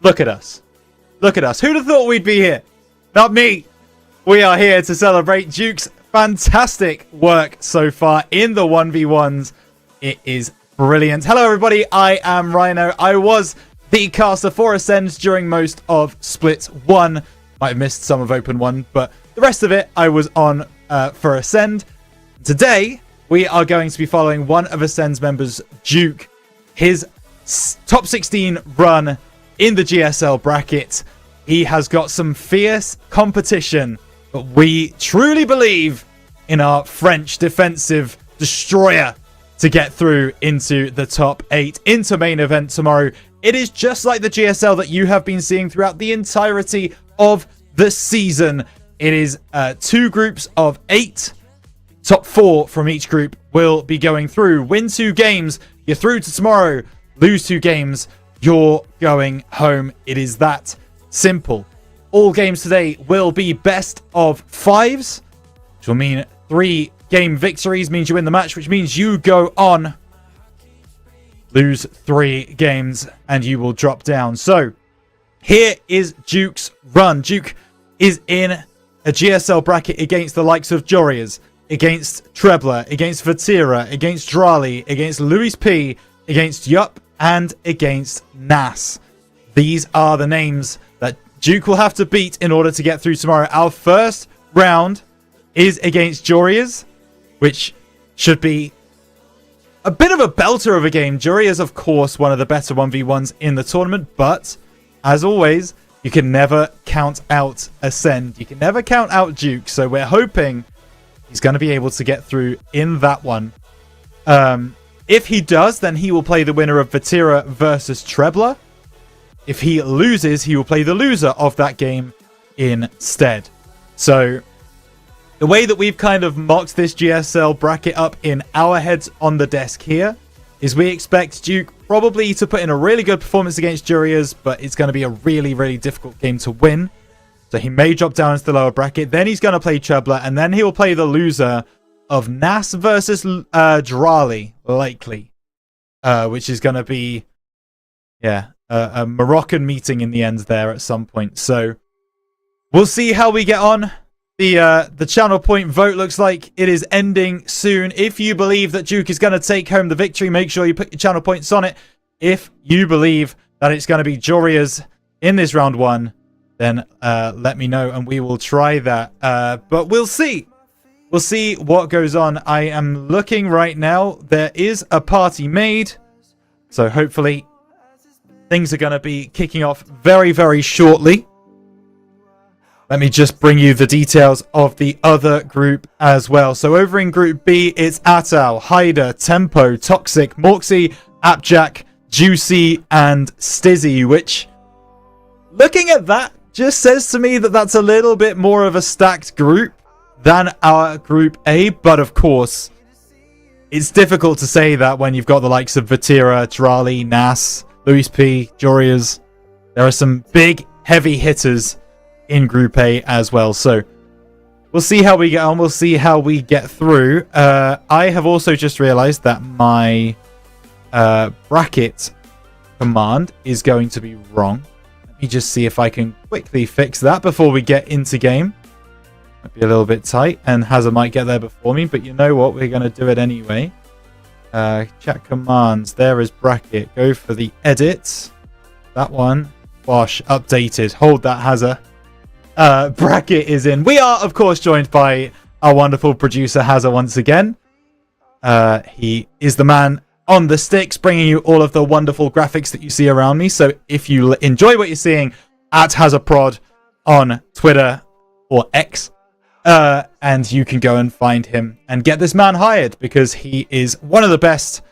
Look at us. Look at us. Who'd have thought we'd be here? Not me. We are here to celebrate Giuk's fantastic work so far in the 1v1s. It is brilliant. Hello, everybody. I am Rhino. I was the caster for Ascend during most of Split 1. Might have missed some of Open 1, but the rest of it I was on for Ascend. Today, we are going to be following one of Ascend's members, Giuk, his top 16 run in the GSL bracket. He has got some fierce competition, but we truly believe in our French defensive destroyer to get through into the top 8, into main event tomorrow. It is just like the GSL that you have been seeing throughout the entirety of the season. It is 2 groups of 8. Top 4 from each group will be going through. Win 2 games, you're through to tomorrow. Lose 2 games, you're going home. It is that simple. All games today will be best of 5s, which will mean 3 game victories means you win the match, which means you go on. Lose 3 games and you will drop down. So here is Giuk's run. Giuk is in a GSL bracket against the likes of Jorias, against Trebler, against Vatira, against Drali, against Luis P, against Yup, and against Nas. These are the names that Giuk will have to beat in order to get through tomorrow. Our first round is against Jorias, which should be a bit of a belter of a game. Jorias, of course, one of the better 1v1s in the tournament, but as always, you can never count out Ascend. You can never count out Giuk, so we're hoping he's going to be able to get through in that one. If he does, then he will play the winner of Vatira versus Trebler. If he loses, he will play the loser of that game instead. So the way that we've kind of mocked this GSL bracket up in our heads on the desk here is we expect Giuk probably to put in a really good performance against Jurias, but it's going to be a really, really difficult game to win. So he may drop down into the lower bracket. Then he's going to play Trebler, and then he will play the loser of Nas versus Drali, likely. Which is going to be, a Moroccan meeting in the end there at some point. So we'll see how we get on. The channel point vote looks like it is ending soon. If you believe that Giuk is going to take home the victory, make sure you put your channel points on it. If you believe that it's going to be Jorias in this round 1, then let me know and we will try that. But we'll see. We'll see what goes on. I am looking right now. There is a party made. So hopefully things are going to be kicking off very, very shortly. Let me just bring you the details of the other group as well. So over in Group B, it's Atal, Hyder, Tempo, Toxic, Morksy, Appjack, Juicy, and Stizzy, which, looking at that, just says to me that that's a little bit more of a stacked group than our Group A. But of course, it's difficult to say that when you've got the likes of Vatira, Drali, Nas, Luis P, Jorias. There are some big, heavy hitters in Group A as well. So we'll see how we get on. We'll see how we get through. I have also just realized that my bracket command is going to be wrong. Let me just see if I can quickly fix that before we get into game. Might be a little bit tight, and Hazard might get there before me, but you know what? We're going to do it anyway. Chat commands. There is bracket. Go for the edit. That one. Bosh. Updated. Hold that, Hazard. Bracket is in. We are, of course, joined by our wonderful producer, Hazard, once again. He is the man on the sticks, bringing you all of the wonderful graphics that you see around me. So if you enjoy what you're seeing, at HazardProd on Twitter or X. And you can go and find him and get this man hired because he is one of the best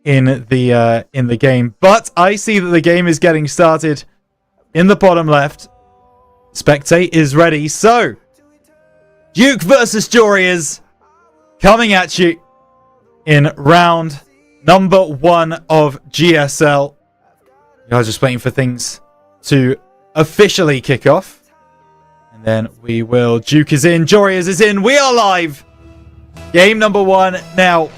in the game. But I see that the game is getting started in the bottom left. Spectate is ready. So Giuk versus Jorias coming at you in round number 1 of GSL. I was just waiting for things to officially kick off. And then we will. Giuk is in. Jorias is in. We are live. Game number 1. Now,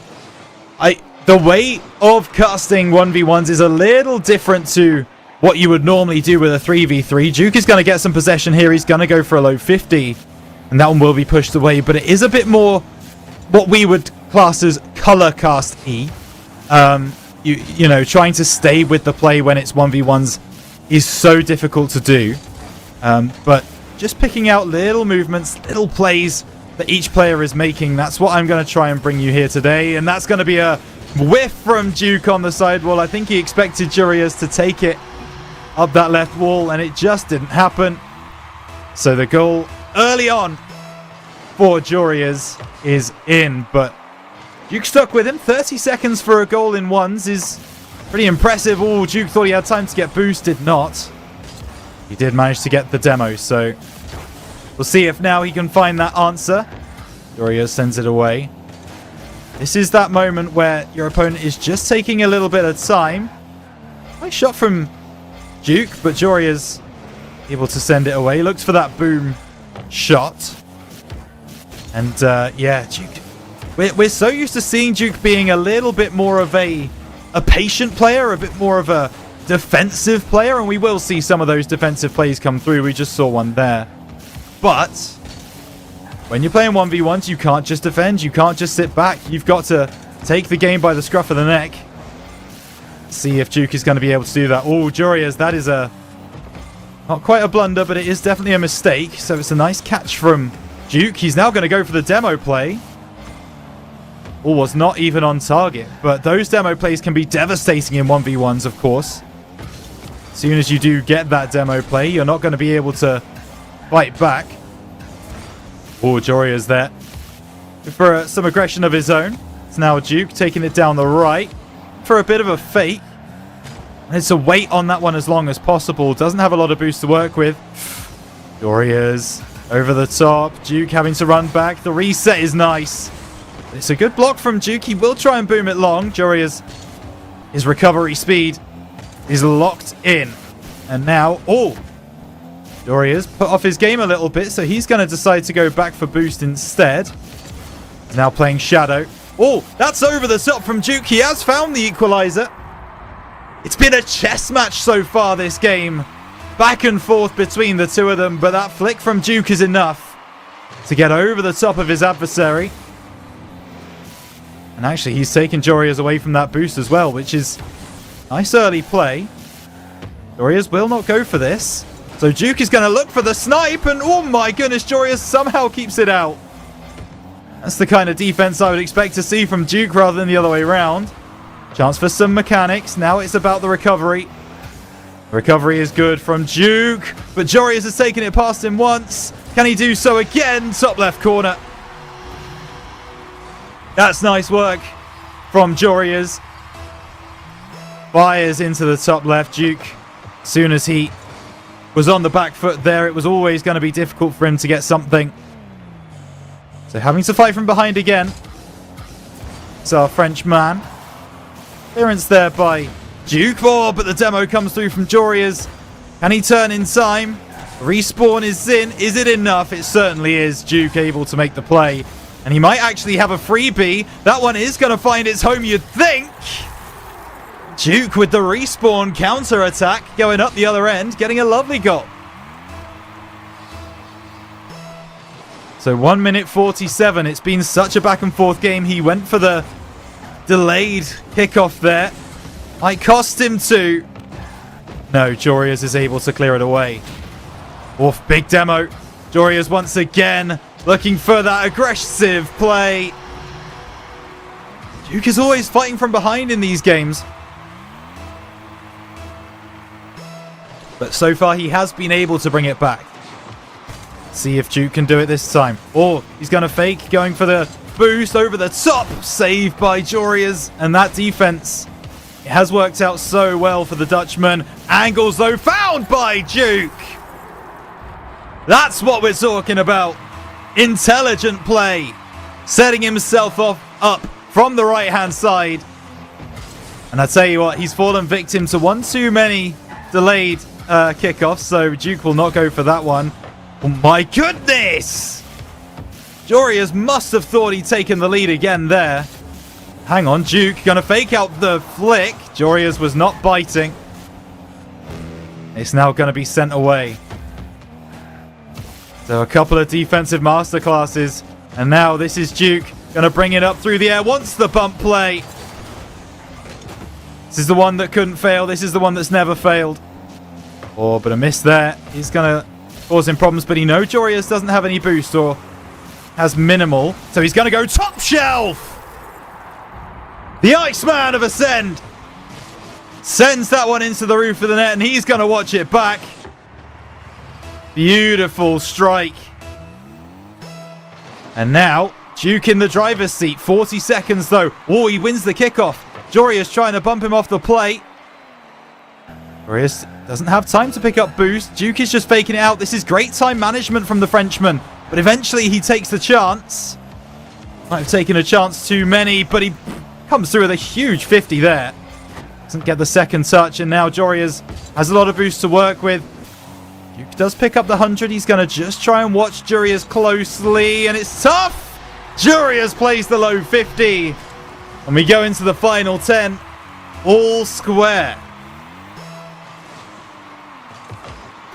the way of casting 1v1s is a little different to what you would normally do with a 3v3. Giuk is going to get some possession here. He's going to go for a low 50. And that one will be pushed away. But it is a bit more what we would class as color cast-y. You know, trying to stay with the play when it's 1v1s is so difficult to do. But just picking out little movements, little plays that each player is making, that's what I'm going to try and bring you here today. And that's going to be a whiff from Giuk on the sidewall. I think he expected Jurias to take it up that left wall, and it just didn't happen. So the goal early on for Jurias is in, but Giuk stuck with him. 30 seconds for a goal in ones is pretty impressive. Oh, Giuk thought he had time to get boost, did not. He did manage to get the demo, so we'll see if now he can find that answer. Jurias sends it away. This is that moment where your opponent is just taking a little bit of time. Nice shot from Giuk, but Jurias able to send it away. Looks for that boom shot. And yeah, Giuk. We're so used to seeing Giuk being a little bit more of a patient player, a bit more of a defensive player, and we will see some of those defensive plays come through. We just saw one there. But when you're playing 1v1s, you can't just defend. You can't just sit back. You've got to take the game by the scruff of the neck. See if Giuk is going to be able to do that. Oh, Jurias, that is not quite a blunder, but it is definitely a mistake. So it's a nice catch from Giuk. He's now going to go for the demo play. Oh, was not even on target. But those demo plays can be devastating in 1v1s, of course. As soon as you do get that demo play, you're not going to be able to fight back. Oh, Jurias there. For some aggression of his own. It's now Giuk taking it down the right for a bit of a fake. And it's a wait on that one as long as possible. Doesn't have a lot of boost to work with. Jurias over the top. Giuk having to run back. The reset is nice. It's a good block from Giuk. He will try and boom it long. Jurias, his recovery speed is locked in. And now, oh, Jurias put off his game a little bit, so he's going to decide to go back for boost instead. He's now playing Shadow. Oh, that's over the top from Giuk. He has found the equalizer. It's been a chess match so far this game. Back and forth between the two of them, but that flick from Giuk is enough to get over the top of his adversary. And actually, he's taken Jurias away from that boost as well, which is nice early play. Jurias will not go for this. So Giuk is going to look for the snipe, and oh my goodness, Jurias somehow keeps it out. That's the kind of defense I would expect to see from Giuk rather than the other way around. Chance for some mechanics. Now it's about the recovery. Recovery is good from Giuk, but Jurias has taken it past him once. Can he do so again? Top left corner. That's nice work from Jurias. Fires into the top left. Giuk, as soon as he was on the back foot there, it was always going to be difficult for him to get something. So having to fight from behind again. It's our French man. Clearance there by Giuk. Oh, but the demo comes through from Jurias. Can he turn in time? Respawn is in. Is it enough? It certainly is. Giuk able to make the play. And he might actually have a freebie. That one is going to find its home, you'd think. Giuk with the respawn counter-attack going up the other end, getting a lovely goal. So 1 minute 47. It's been such a back-and-forth game. He went for the delayed kickoff there. Might cost him two. No, Jurias is able to clear it away. Oof, big demo. Jurias once again looking for that aggressive play. Giuk is always fighting from behind in these games. But so far he has been able to bring it back. See if Giuk can do it this time. Oh, he's going to fake, going for the boost over the top. Saved by Jurias. And that defense, it has worked out so well for the Dutchman. Angles though found by Giuk. That's what we're talking about. Intelligent play. Setting himself up from the right-hand side. And I tell you what, he's fallen victim to one too many delayed kickoffs. So Giuk will not go for that one. Oh my goodness! Jurias must have thought he'd taken the lead again there. Hang on, Giuk gonna fake out the flick. Jurias was not biting. It's now going to be sent away. So a couple of defensive masterclasses. And now this is Giuk. Going to bring it up through the air. Wants the bump play. This is the one that couldn't fail. This is the one that's never failed. Oh, but a miss there. He's going to cause him problems. But he knows Jorius doesn't have any boost or has minimal. So he's going to go top shelf. The Iceman of Ascend sends that one into the roof of the net, and he's going to watch it back. Beautiful strike. And now, Giuk in the driver's seat. 40 seconds, though. Oh, he wins the kickoff. Jorius trying to bump him off the plate. Jorius doesn't have time to pick up boost. Giuk is just faking it out. This is great time management from the Frenchman. But eventually, he takes the chance. Might have taken a chance too many, but he comes through with a huge 50 there. Doesn't get the second touch, and now Jorius has a lot of boost to work with. Giuk does pick up the 100. He's going to just try and watch Jorius closely, and it's tough. Jorius plays the low 50, and we go into the final 10, all square.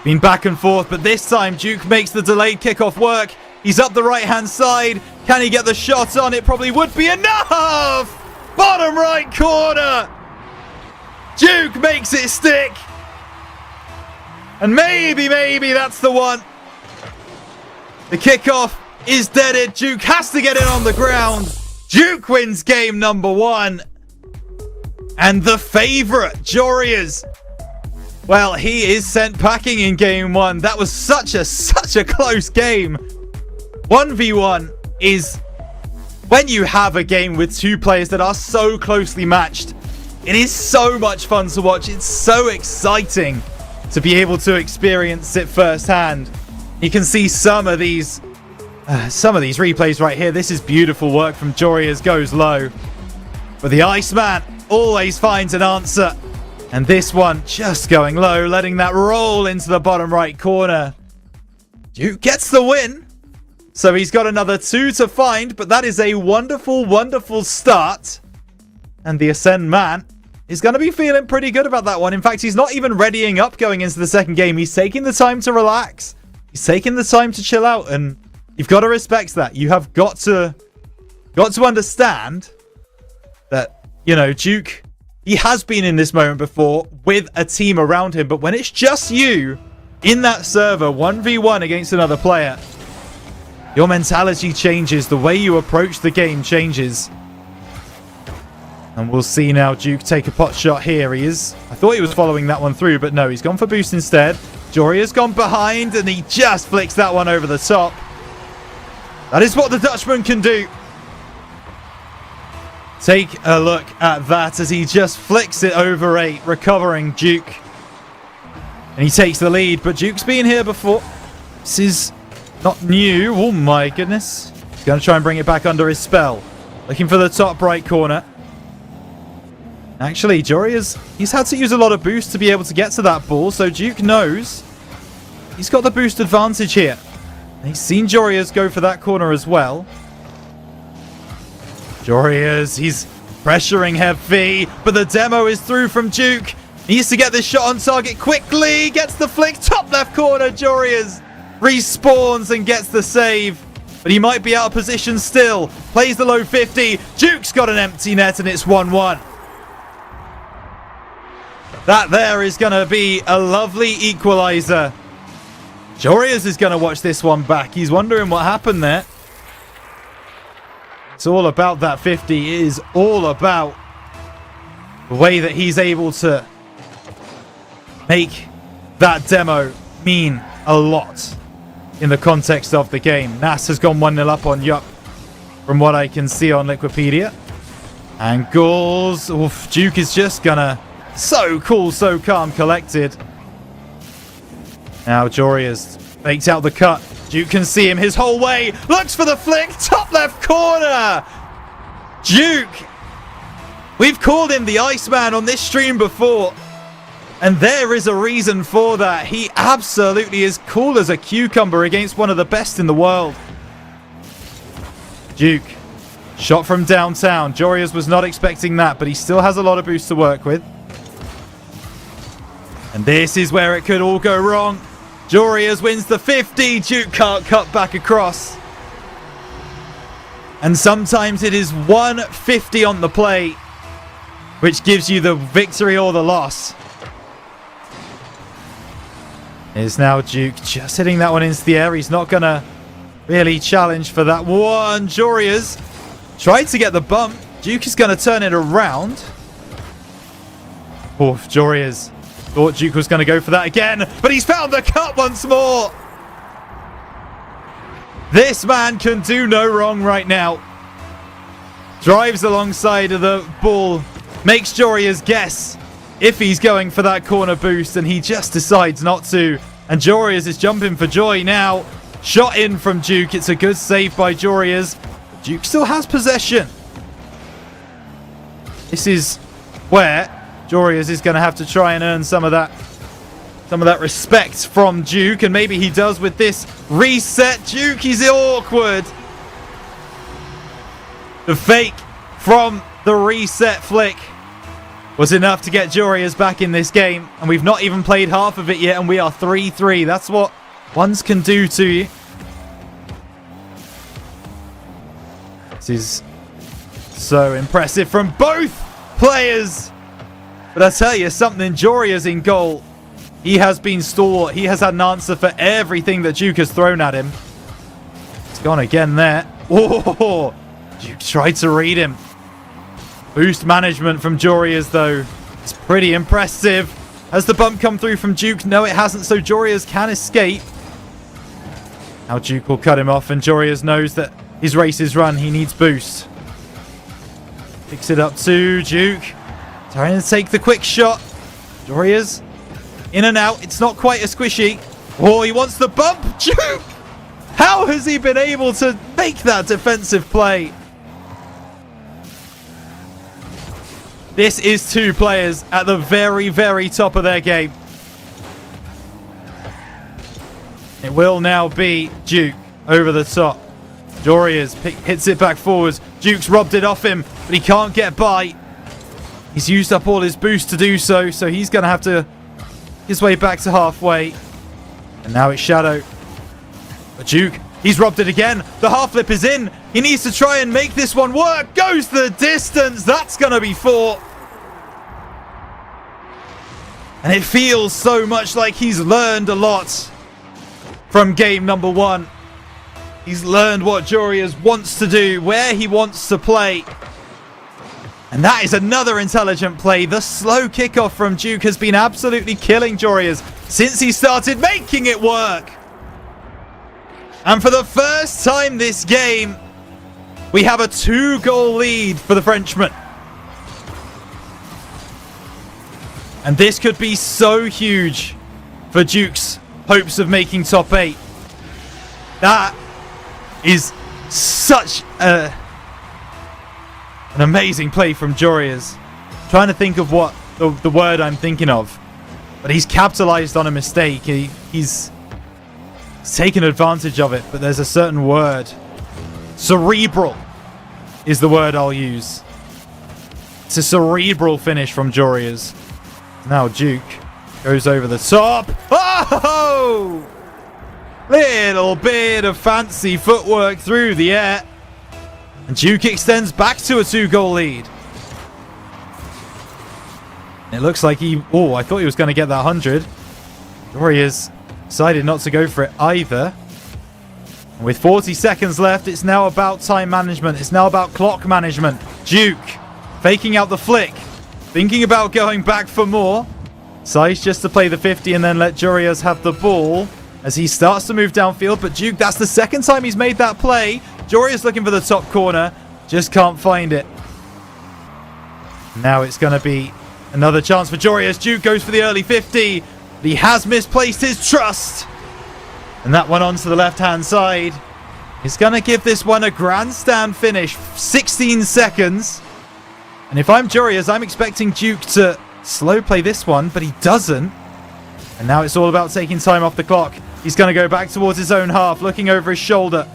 Been back and forth, but this time Giuk makes the delayed kickoff work. He's up the right-hand side. Can he get the shot on? It probably would be enough. Bottom right corner. Giuk makes it stick. And maybe that's the one. The kickoff is deaded. Giuk has to get it on the ground. Giuk wins game number 1. And the favorite, Jorius, well, he is sent packing in game 1. That was such a close game. 1v1 is when you have a game with two players that are so closely matched. It is so much fun to watch. It's so exciting to be able to experience it firsthand. You can see some of these replays right here. This is beautiful work from Jorius. Goes low, but the Iceman always finds an answer. And this one just going low, letting that roll into the bottom right corner. Giuk gets the win. So he's got another 2 to find, but that is a wonderful, wonderful start. And the Ascend man is going to be feeling pretty good about that one. In fact, he's not even readying up going into the second game. He's taking the time to relax. He's taking the time to chill out, and you've got to respect that. You have got to understand that, you know, Giuk, he has been in this moment before with a team around him, but when it's just you in that server 1v1 against another player, your mentality changes. The way you approach the game changes. And we'll see now Giuk take a pot shot here. He is. I thought he was following that one through, but no, he's gone for boost instead. Jorius gone behind, and he just flicks that one over the top. That is what the Dutchman can do. Take a look at that as he just flicks it over 8, recovering Giuk. And he takes the lead, but Giuk's been here before. This is not new. Oh my goodness. He's going to try and bring it back under his spell. Looking for the top right corner. Actually, Jorius, he's had to use a lot of boost to be able to get to that ball, so Giuk knows he's got the boost advantage here. And he's seen Jorius go for that corner as well. Jorius, he's pressuring heavy, but the demo is through from Giuk. He needs to get this shot on target quickly. Gets the flick, top left corner. Jorius respawns and gets the save, but he might be out of position still. Plays the low 50. Giuk's got an empty net, and it's 1-1. That there is going to be a lovely equalizer. Jorius is going to watch this one back. He's wondering what happened there. It's all about that 50. It is all about the way that he's able to make that demo mean a lot in the context of the game. Nas has gone 1-0 up on Giuk from what I can see on Liquipedia. And goals. Oof, Giuk is just gonna... So cool, so calm, collected. Now Jorius fakes out the cut. Giuk can see him his whole way. Looks for the flick. Top left corner. Giuk. We've called him the Iceman on this stream before. And there is a reason for that. He absolutely is cool as a cucumber against one of the best in the world. Giuk. Shot from downtown. Jorius was not expecting that, but he still has a lot of boost to work with. And this is where it could all go wrong. Jorius wins the 50. Giuk can't cut back across. And sometimes it is 150 on the plate, which gives you the victory or the loss. Is now Giuk just hitting that one into the air. He's not going to really challenge for that one. Jorius tried to get the bump. Giuk is going to turn it around. Oh, Jorius thought Giuk was going to go for that again, but he's found the cut once more. This man can do no wrong right now. Drives alongside of the ball, makes Jorius guess if he's going for that corner boost, and he just decides not to. And Jorius is jumping for joy now. Shot in from Giuk. It's a good save by Jorius. Giuk still has possession. This is where Jorius is going to have to try and earn some of that respect from Giuk, and maybe he does with this reset. Giuk is awkward. The fake from the reset flick was enough to get Jorius back in this game, and we've not even played half of it yet, and we are 3-3. That's what ones can do to you. This is so impressive from both players. But I tell you something, Jorius in goal. He has been stalwart. He has had an answer for everything that Giuk has thrown at him. It's gone again there. Oh, Giuk tried to read him. Boost management from Jorius, though. It's pretty impressive. Has the bump come through from Giuk? No, it hasn't, so Jorius can escape. Now Giuk will cut him off, and Jorius knows that his race is run. He needs boost. Picks it up to Giuk. Trying to take the quick shot. Jorius in and out. It's not quite a squishy. Oh, he wants the bump. Giuk! How has he been able to make that defensive play? This is two players at the very, very top of their game. It will now be Giuk over the top. Jorius hits it back forwards. Giuk's robbed it off him, but he can't get by. He's used up all his boost to do so, so he's going to have to his way back to halfway. And now it's Shadow. But Giuk, he's robbed it again. The half flip is in. He needs to try and make this one work. Goes the distance. That's going to be 4. And it feels so much like he's learned a lot from game number 1. He's learned what Jorius wants to do, where he wants to play. And that is another intelligent play. The slow kickoff from Giuk has been absolutely killing Jorius since he started making it work. And for the first time this game, we have a 2-goal lead for the Frenchman. And this could be so huge for Giuk's hopes of making top 8. That is such an amazing play from Jorius. Trying to think of what the word I'm thinking of. But he's capitalized on a mistake. He's taken advantage of it. But there's a certain word. Cerebral is the word I'll use. It's a cerebral finish from Jorius. Now Giuk goes over the top. Oh! Little bit of fancy footwork through the air. And Giuk extends back to a 2-goal lead. It looks like I thought he was going to get that 100. Jorius decided not to go for it either. And with 40 seconds left, it's now about time management. It's now about clock management. Giuk faking out the flick. Thinking about going back for more. Decides just to play the 50 and then let Jorius have the ball as he starts to move downfield. But Giuk, that's the second time he's made that play. Jorius looking for the top corner. Just can't find it. Now it's going to be another chance for Jorius. Giuk goes for the early 50. But he has misplaced his trust. And that one onto the left-hand side. He's going to give this one a grandstand finish. 16 seconds. And if I'm Jorius, I'm expecting Giuk to slow play this one, but he doesn't. And now it's all about taking time off the clock. He's going to go back towards his own half, looking over his shoulder.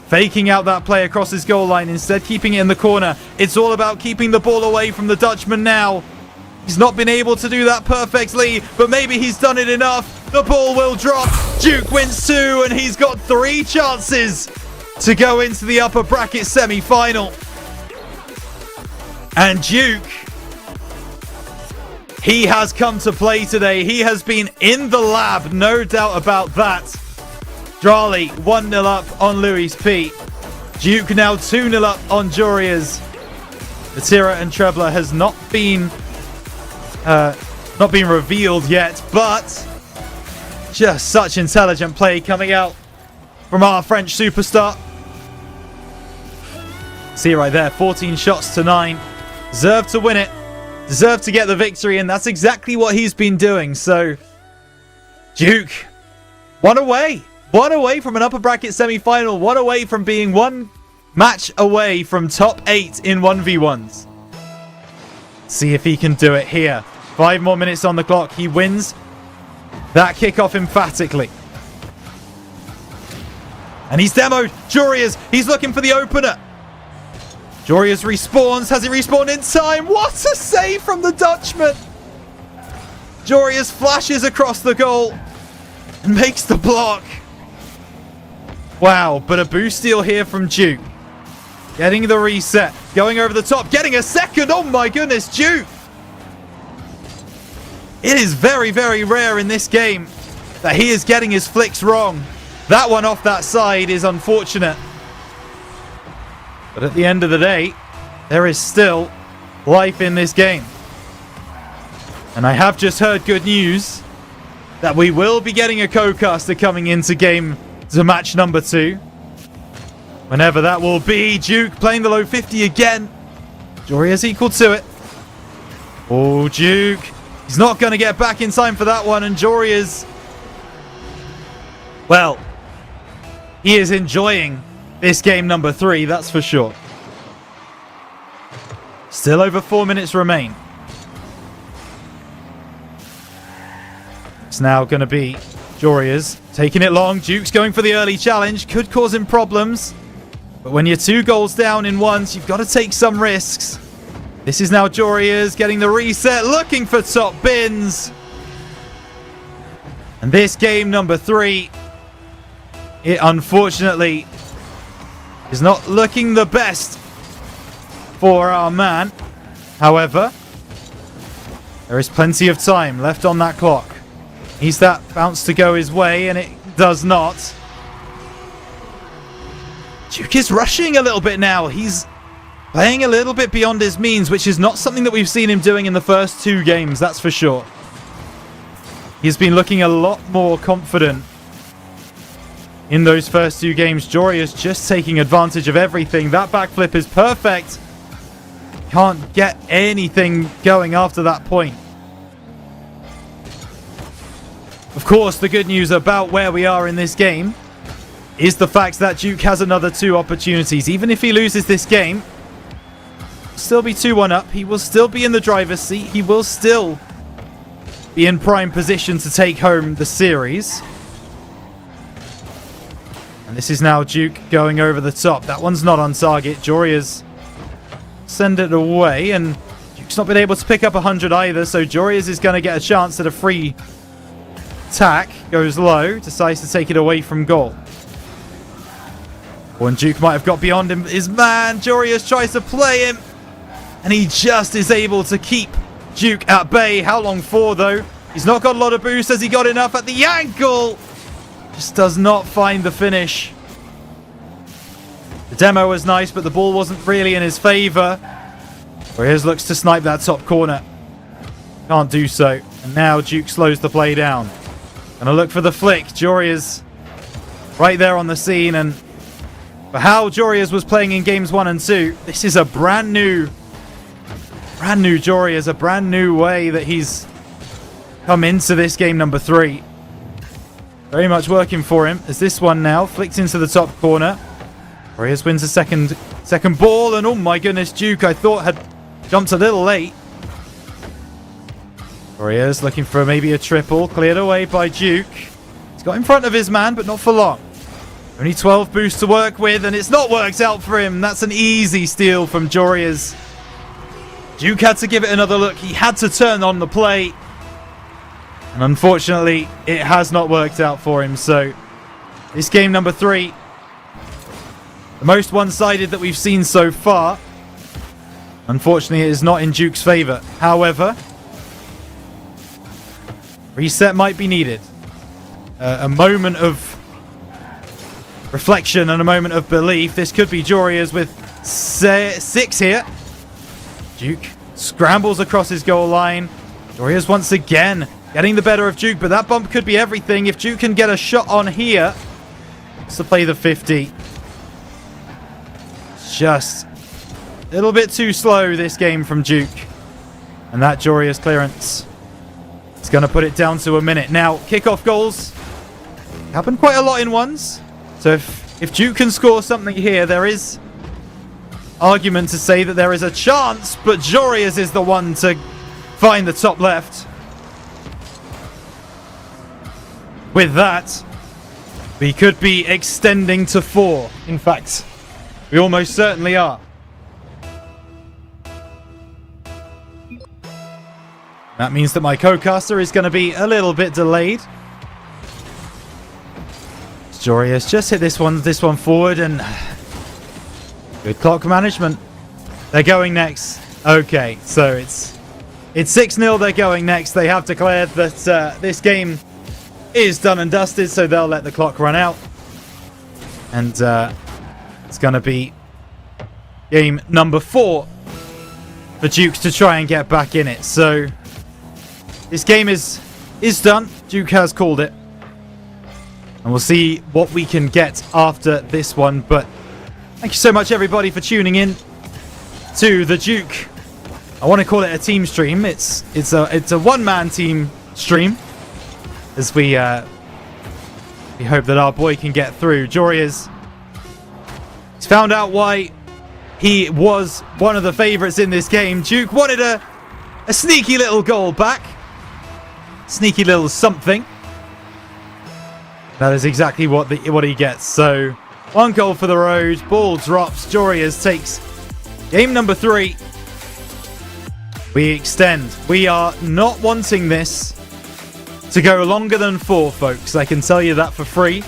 Faking out that play across his goal line, instead keeping it in the corner. It's all about keeping the ball away from the Dutchman now. He's not been able to do that perfectly, but maybe he's done it enough. The ball will drop. Giuk wins 2, and he's got 3 chances to go into the upper bracket semi-final. And Giuk, he has come to play today. He has been in the lab, no doubt about that. Drali 1-0 up on Luis P. Giuk now 2-0 up on Jorias. The Tira and Trebler has not been revealed yet, but just such intelligent play coming out from our French superstar. See right there, 14 shots to 9. Deserved to win it. Deserved to get the victory, and that's exactly what he's been doing. So, Giuk, one away from an upper bracket semi-final. One away from being one match away from top 8 in 1v1s. See if he can do it here. 5 more minutes on the clock. He wins that kickoff emphatically. And he's demoed. Jorias, he's looking for the opener. Jorias respawns. Has he respawned in time? What a save from the Dutchman. Jorias flashes across the goal and makes the block. Wow, but a boost steal here from Giuk. Getting the reset. Going over the top. Getting a second. Oh my goodness, Giuk. It is very, very rare in this game that he is getting his flicks wrong. That one off that side is unfortunate. But at the end of the day, there is still life in this game. And I have just heard good news that we will be getting a co-caster coming into match number 2. Whenever that will be. Giuk playing the low 50 again. Joria's equal to it. Oh, Giuk. He's not going to get back in time for that one. And Joria's, well, he is enjoying this game number 3, that's for sure. Still over 4 minutes remain. It's now going to be Jorias taking it long. Giuk's going for the early challenge. Could cause him problems. But when you're 2 goals down in once, you've got to take some risks. This is now Jorias getting the reset, looking for top bins. And this game number 3, it unfortunately is not looking the best for our man. However, there is plenty of time left on that clock. Needs that bounce to go his way, and it does not. Giuk is rushing a little bit now. He's playing a little bit beyond his means, which is not something that we've seen him doing in the first 2 games, that's for sure. He's been looking a lot more confident in those first 2 games. Joria's just taking advantage of everything. That backflip is perfect. Can't get anything going after that point. Of course, the good news about where we are in this game is the fact that Giuk has another 2 opportunities. Even if he loses this game, he'll still be 2-1 up. He will still be in the driver's seat. He will still be in prime position to take home the series. And this is now Giuk going over the top. That one's not on target. Jorias send it away, and Giuk's not been able to pick up 100 either, so Jorias is going to get a chance at a free attack. Goes low, decides to take it away from goal. When Giuk might have got beyond him, his man, Jorias tries to play him, and he just is able to keep Giuk at bay. How long for, though? He's not got a lot of boost. Has he got enough at the ankle? Just does not find the finish. The demo was nice, but the ball wasn't really in his favor. Jorias looks to snipe that top corner. Can't do so. And now Giuk slows the play down. Gonna look for the flick. Jorias right there on the scene, and for how Jorias was playing in games 1 and 2, this is a brand new Jorias, a brand new way that he's come into this game number 3. Very much working for him, as this one now flicked into the top corner. Jorias wins a second ball, and oh my goodness, Giuk I thought had jumped a little late. Jorias looking for maybe a triple, cleared away by Giuk. He's got in front of his man, but not for long. Only 12 boosts to work with, and it's not worked out for him. That's an easy steal from Jorias. Giuk had to give it another look. He had to turn on the play. And unfortunately, it has not worked out for him. So, this game number 3, the most one-sided that we've seen so far. Unfortunately, it is not in Giuk's favor. However, reset might be needed. A moment of reflection and a moment of belief. This could be Joria's with 6 here. Giuk scrambles across his goal line. Joria's once again getting the better of Giuk, but that bump could be everything. If Giuk can get a shot on here, it's to play the 50. Just a little bit too slow, this game from Giuk. And that Joria's clearance is going to put it down to a minute. Now, kickoff goals happen quite a lot in ones. So if Giuk can score something here, there is argument to say that there is a chance, but Joria's is the one to find the top left. With that, we could be extending to 4. In fact, we almost certainly are. That means that my co-caster is going to be a little bit delayed. Joria's just hit this one forward, and good clock management. They're going next. Okay, so it's 6-0. They're going next. They have declared that this game is done and dusted, so they'll let the clock run out. And it's going to be game number 4 for Giuk to try and get back in it. So this game is done. Giuk has called it. And we'll see what we can get after this one. But thank you so much, everybody, for tuning in to the Giuk. I want to call it a team stream. It's a one-man team stream, as we hope that our boy can get through. Joria's found out why he was one of the favourites in this game. Giuk wanted a sneaky little goal back. Sneaky little something. That is exactly what he gets. So, 1 goal for the road. Ball drops. Joria's takes game number 3. We extend. We are not wanting this to go longer than 4, folks. I can tell you that for free.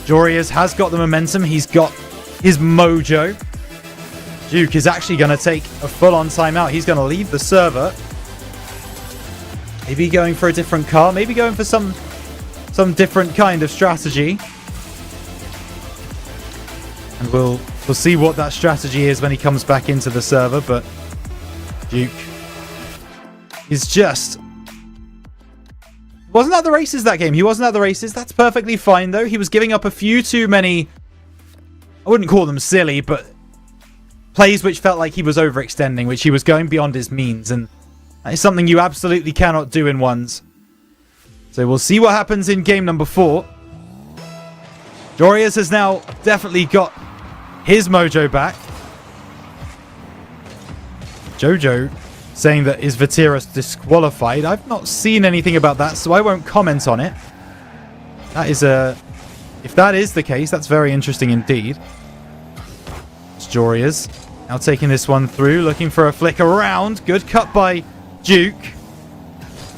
Joria's has got the momentum. He's got his mojo. Giuk is actually going to take a full-on timeout. He's going to leave the server. Maybe going for a different car. Maybe going for some different kind of strategy. And we'll see what that strategy is when he comes back into the server. But Giuk is just... wasn't at the races that game. He wasn't at the races. That's perfectly fine, though. He was giving up a few too many... I wouldn't call them silly, but plays which felt like he was overextending, which he was going beyond his means. And that is something you absolutely cannot do in ones. So we'll see what happens in game number 4. Joria's has now definitely got his mojo back. Jojo saying that is Vatira's disqualified. I've not seen anything about that, so I won't comment on it. That is if that is the case, that's very interesting indeed. It's Joria's now taking this one through, looking for a flick around. Good cut by Giuk.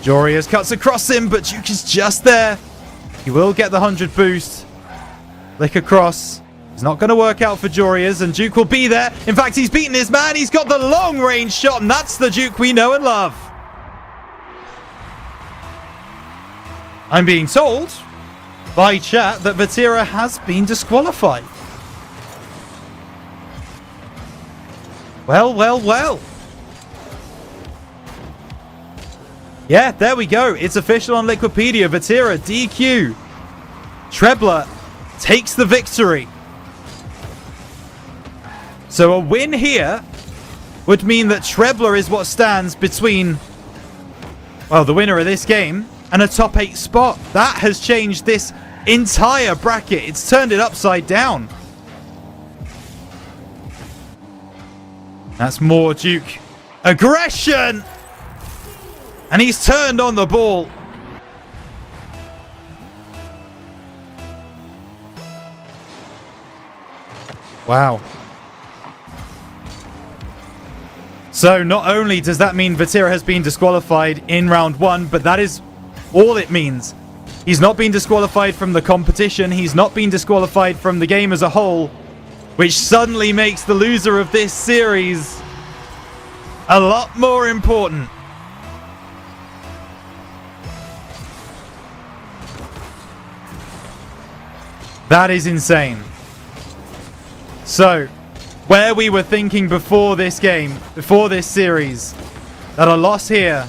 Joria's cuts across him, but Giuk is just there. He will get the 100 boost. Flick across. It's not going to work out for Joria's, and Giuk will be there. In fact, he's beaten his man. He's got the long-range shot, and that's the Giuk we know and love. I'm being told by chat that Vatira has been disqualified. Well, well, well. Yeah, there we go. It's official on Liquipedia. Vatira, DQ. Trebler takes the victory. So a win here would mean that Trebler is what stands between, well, the winner of this game and a top 8 spot. That has changed this entire bracket. It's turned it upside down. That's more Giuk aggression. And he's turned on the ball. Wow. So not only does that mean Vatira has been disqualified in round 1, but that is all it means. He's not been disqualified from the competition. He's not been disqualified from the game as a whole, which suddenly makes the loser of this series a lot more important. That is insane. So, where we were thinking before this game, before this series, that a loss here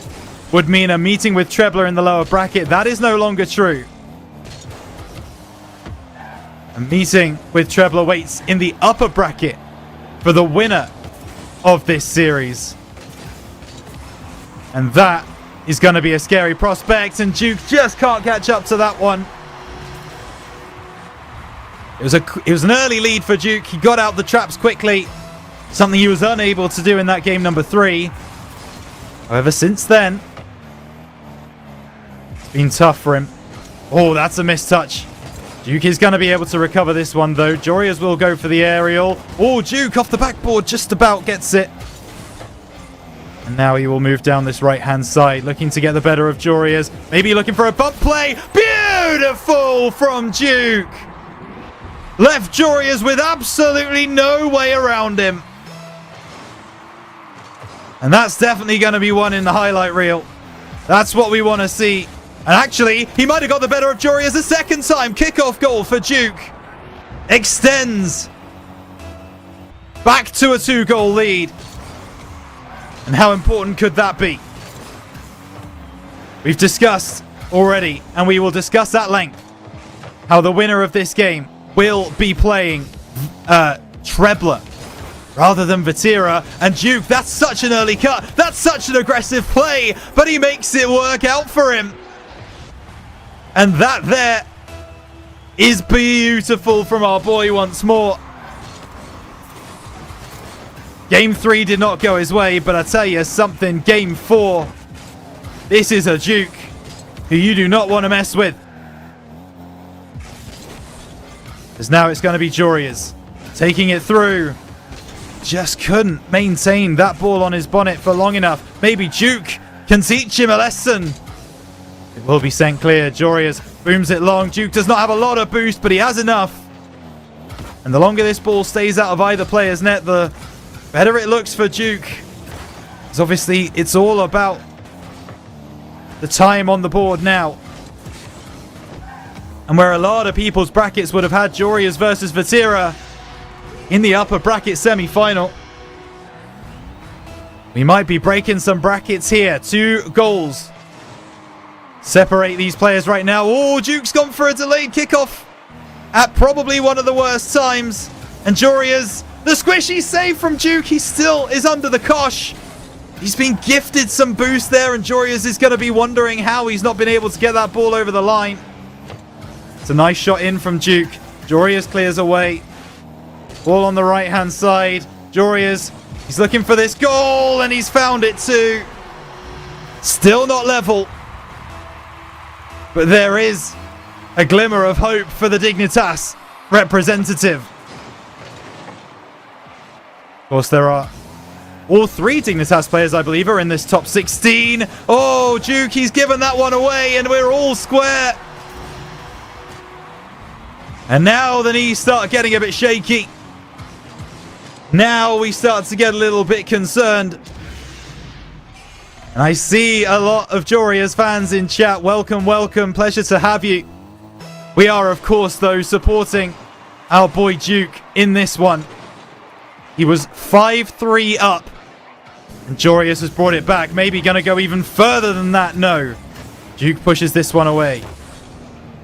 would mean a meeting with Trebler in the lower bracket, that is no longer true. A meeting with Trebler waits in the upper bracket for the winner of this series. And that is going to be a scary prospect, and Giuk just can't catch up to that one. It was an early lead for Giuk. He got out the traps quickly, something he was unable to do in that game number 3. However, since then, it's been tough for him. Oh, that's a missed touch. Giuk is going to be able to recover this one, though. Jorias will go for the aerial. Oh, Giuk off the backboard, just about gets it. And now he will move down this right-hand side, looking to get the better of Jorias. Maybe looking for a bump play. Beautiful from Giuk. Left Jorias with absolutely no way around him. And that's definitely going to be one in the highlight reel. That's what we want to see. And actually, he might have got the better of Jorias a second time. Kickoff goal for Giuk. Extends back to a 2-goal lead. And how important could that be? We've discussed already, and we will discuss at length, how the winner of this game will be playing Trebler rather than Vatira. And Giuk, that's such an early cut. That's such an aggressive play, but he makes it work out for him. And that there is beautiful from our boy once more. Game 3 did not go his way, but I tell you something, Game 4, this is a Giuk who you do not want to mess with. As now it's going to be Jorias taking it through. Just couldn't maintain that ball on his bonnet for long enough. Maybe Giuk can teach him a lesson. It will be sent clear. Jorias booms it long. Giuk does not have a lot of boost, but he has enough. And the longer this ball stays out of either player's net, the better it looks for Giuk. Because obviously it's all about the time on the board now. And where a lot of people's brackets would have had Jorias versus Vatira in the upper bracket semi-final, we might be breaking some brackets here. 2 goals separate these players right now. Oh, Giuk's gone for a delayed kickoff at probably one of the worst times. And Jorias, the squishy save from Giuk. He still is under the cosh. He's been gifted some boost there, and Jorias is going to be wondering how he's not been able to get that ball over the line. It's a nice shot in from Giuk. Jorias clears away. Ball on the right-hand side. Jorias, he's looking for this goal, and he's found it too. Still not level. But there is a glimmer of hope for the Dignitas representative. Of course, there are all 3 Dignitas players, I believe, are in this top 16. Oh, Giuk, he's given that one away, and we're all square. And now the knees start getting a bit shaky. Now we start to get a little bit concerned. And I see a lot of Jorias fans in chat. Welcome, welcome. Pleasure to have you. We are, of course, though, supporting our boy Giuk in this one. He was 5-3 up. And Jorias has brought it back. Maybe going to go even further than that. No. Giuk pushes this one away.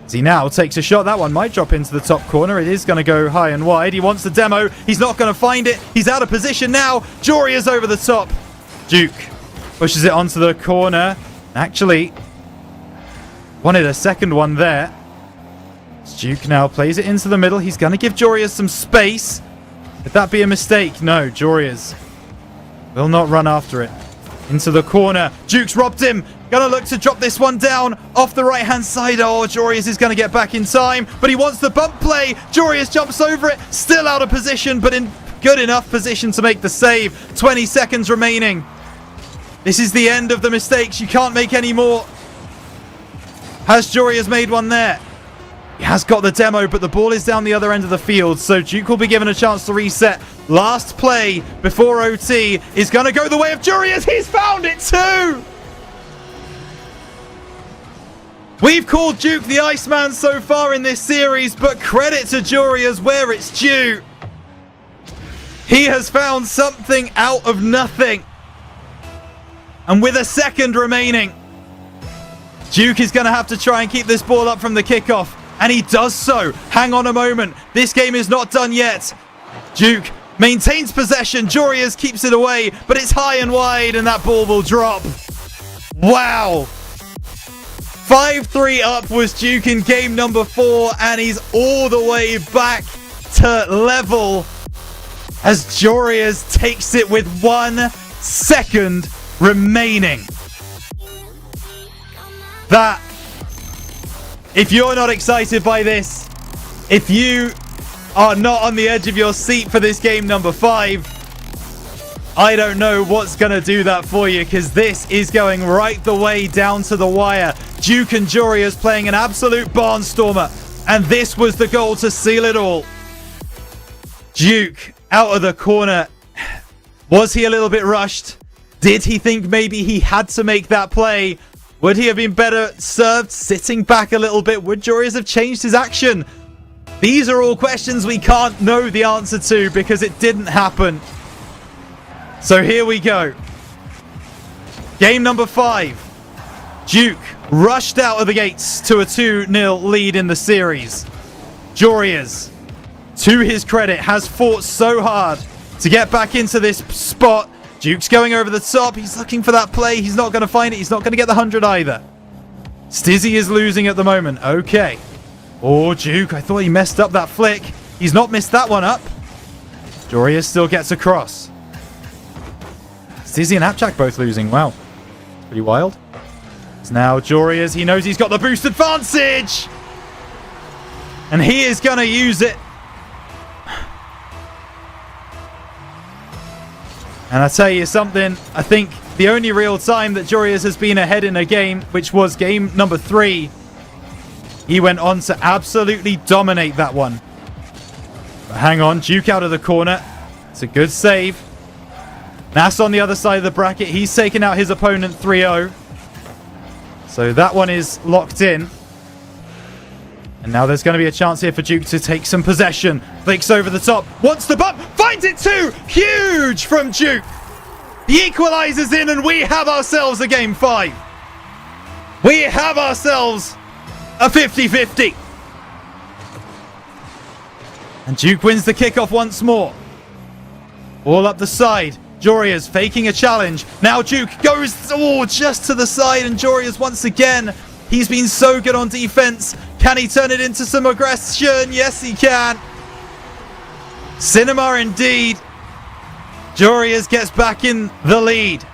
As he now takes a shot. That one might drop into the top corner. It is going to go high and wide. He wants the demo. He's not going to find it. He's out of position now. Jorias over the top. Giuk pushes it onto the corner. Actually, wanted a second one there. Giuk now plays it into the middle. He's going to give Jorias some space. Could that be a mistake? No, Jorias will not run after it. Into the corner. Giuk's robbed him. Gonna look to drop this one down off the right-hand side. Oh, Jorias is going to get back in time, but he wants the bump play. Jorias jumps over it. Still out of position, but in good enough position to make the save. 20 seconds remaining. This is the end of the mistakes. You can't make any more. Has Giuk made one there? He has got the demo, but the ball is down the other end of the field, so Giuk will be given a chance to reset. Last play before OT is going to go the way of Giuk. He's found it too! We've called Giuk the Iceman so far in this series, but credit to Giuk where it's due. He has found something out of nothing. And with a second remaining, Giuk is going to have to try and keep this ball up from the kickoff. And he does so. Hang on a moment. This game is not done yet. Giuk maintains possession. Giuk keeps it away, but it's high and wide, and that ball will drop. Wow. 5-3 up was Giuk in game number 4, and he's all the way back to level as Giuk takes it with 1 second remaining. That, if you're not excited by this, if you are not on the edge of your seat for this game number 5, I don't know what's going to do that for you, because this is going right the way down to the wire. Giuk and Giuk playing an absolute barnstormer, and this was the goal to seal it all. Giuk out of the corner. Was he a little bit rushed? Did he think maybe he had to make that play? Would he have been better served sitting back a little bit? Would Giuk have changed his action? These are all questions we can't know the answer to because it didn't happen. So here we go. Game number 5. Giuk rushed out of the gates to a 2-0 lead in the series. Giuk, to his credit, has fought so hard to get back into this spot. Giuk's going over the top. He's looking for that play. He's not going to find it. He's not going to get the 100 either. Stizzy is losing at the moment. Okay. Oh, Giuk, I thought he messed up that flick. He's not missed that one up. Giuk still gets across. Stizzy and Apchak both losing. Wow. Pretty wild. It's now Giuk. He knows he's got the boost advantage. And he is going to use it. And I tell you something, I think the only real time that Giuk has been ahead in a game, which was game number 3, he went on to absolutely dominate that one. But hang on, Giuk out of the corner. It's a good save. Nass on the other side of the bracket. He's taken out his opponent 3-0. So that one is locked in. And now there's going to be a chance here for Giuk to take some possession. Flicks over the top. Wants the bump. Finds it too. Huge from Giuk. He equalizes in and we have ourselves a game 5. We have ourselves a 50-50. And Giuk wins the kickoff once more. All up the side. Giuk faking a challenge. Now Giuk goes just to the side, and Giuk once again. He's been so good on defense. Can he turn it into some aggression? Yes, he can. Cinema indeed. Giuk gets back in the lead.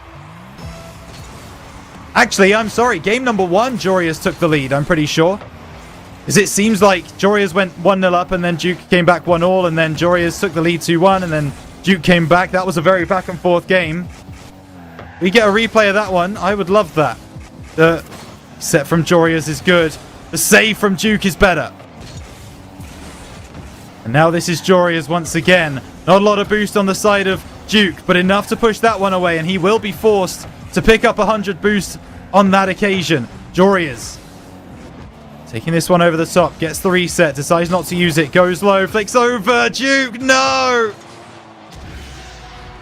Actually, I'm sorry. Game number 1, Giuk took the lead, I'm pretty sure. Because it seems like Giuk went 1-0 up, and then Giuk came back 1-1, and then Giuk took the lead 2-1, and then Giuk came back. That was a very back and forth game. We get a replay of that one. I would love that. The set from Giuk is good. The save from Giuk is better. And now this is Giuk once again. Not a lot of boost on the side of Giuk, but enough to push that one away, and he will be forced to pick up 100 boost on that occasion. Giuk taking this one over the top, gets the reset, decides not to use it, goes low, flicks over. Giuk, no!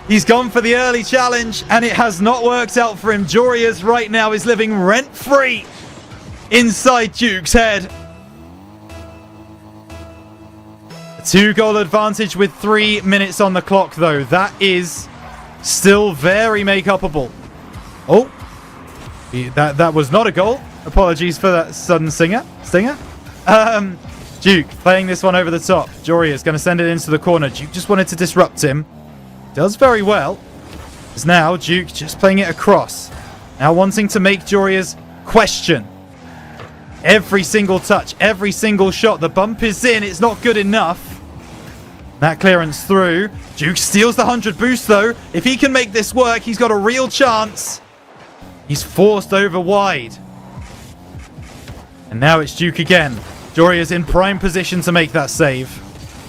He's gone for the early challenge, and it has not worked out for him. Giuk right now is living rent-free inside Giuk's head. A 2-goal advantage with 3 minutes on the clock, though. That is still very make-upable. Oh, that was not a goal. Apologies for that sudden stinger. Giuk playing this one over the top. Giuk is going to send it into the corner. Giuk just wanted to disrupt him. Does very well. It's now Giuk just playing it across. Now wanting to make Giuk question every single touch, every single shot. The bump is in. It's not good enough. That clearance through. Giuk steals the 100 boost, though. If he can make this work, he's got a real chance. He's forced over wide. And now it's Giuk again. Joria's in prime position to make that save.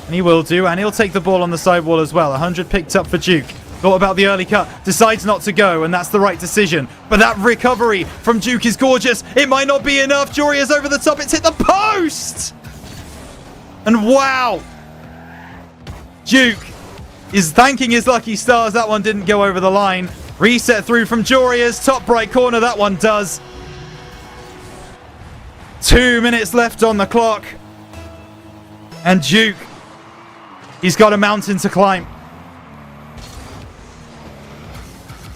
And he will do, and he'll take the ball on the sidewall as well. 100 picked up for Giuk. Thought about the early cut, decides not to go, and that's the right decision. But that recovery from Giuk is gorgeous. It might not be enough. Joria's over the top. It's hit the post! And wow! Giuk is thanking his lucky stars. That one didn't go over the line. Reset through from Joria's top right corner. That one does. 2 minutes left on the clock. And Giuk, he's got a mountain to climb.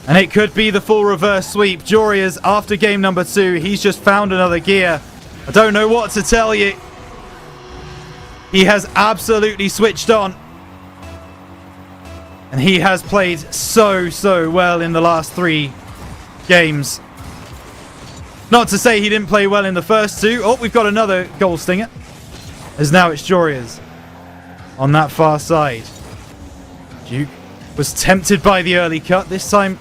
And it could be the full reverse sweep. Joria's after game number 2. He's just found another gear. I don't know what to tell you. He has absolutely switched on. And he has played so well in the last 3 games. Not to say he didn't play well in the first 2. Oh, we've got another goal stinger. As now it's Joria's on that far side. Giuk was tempted by the early cut. This time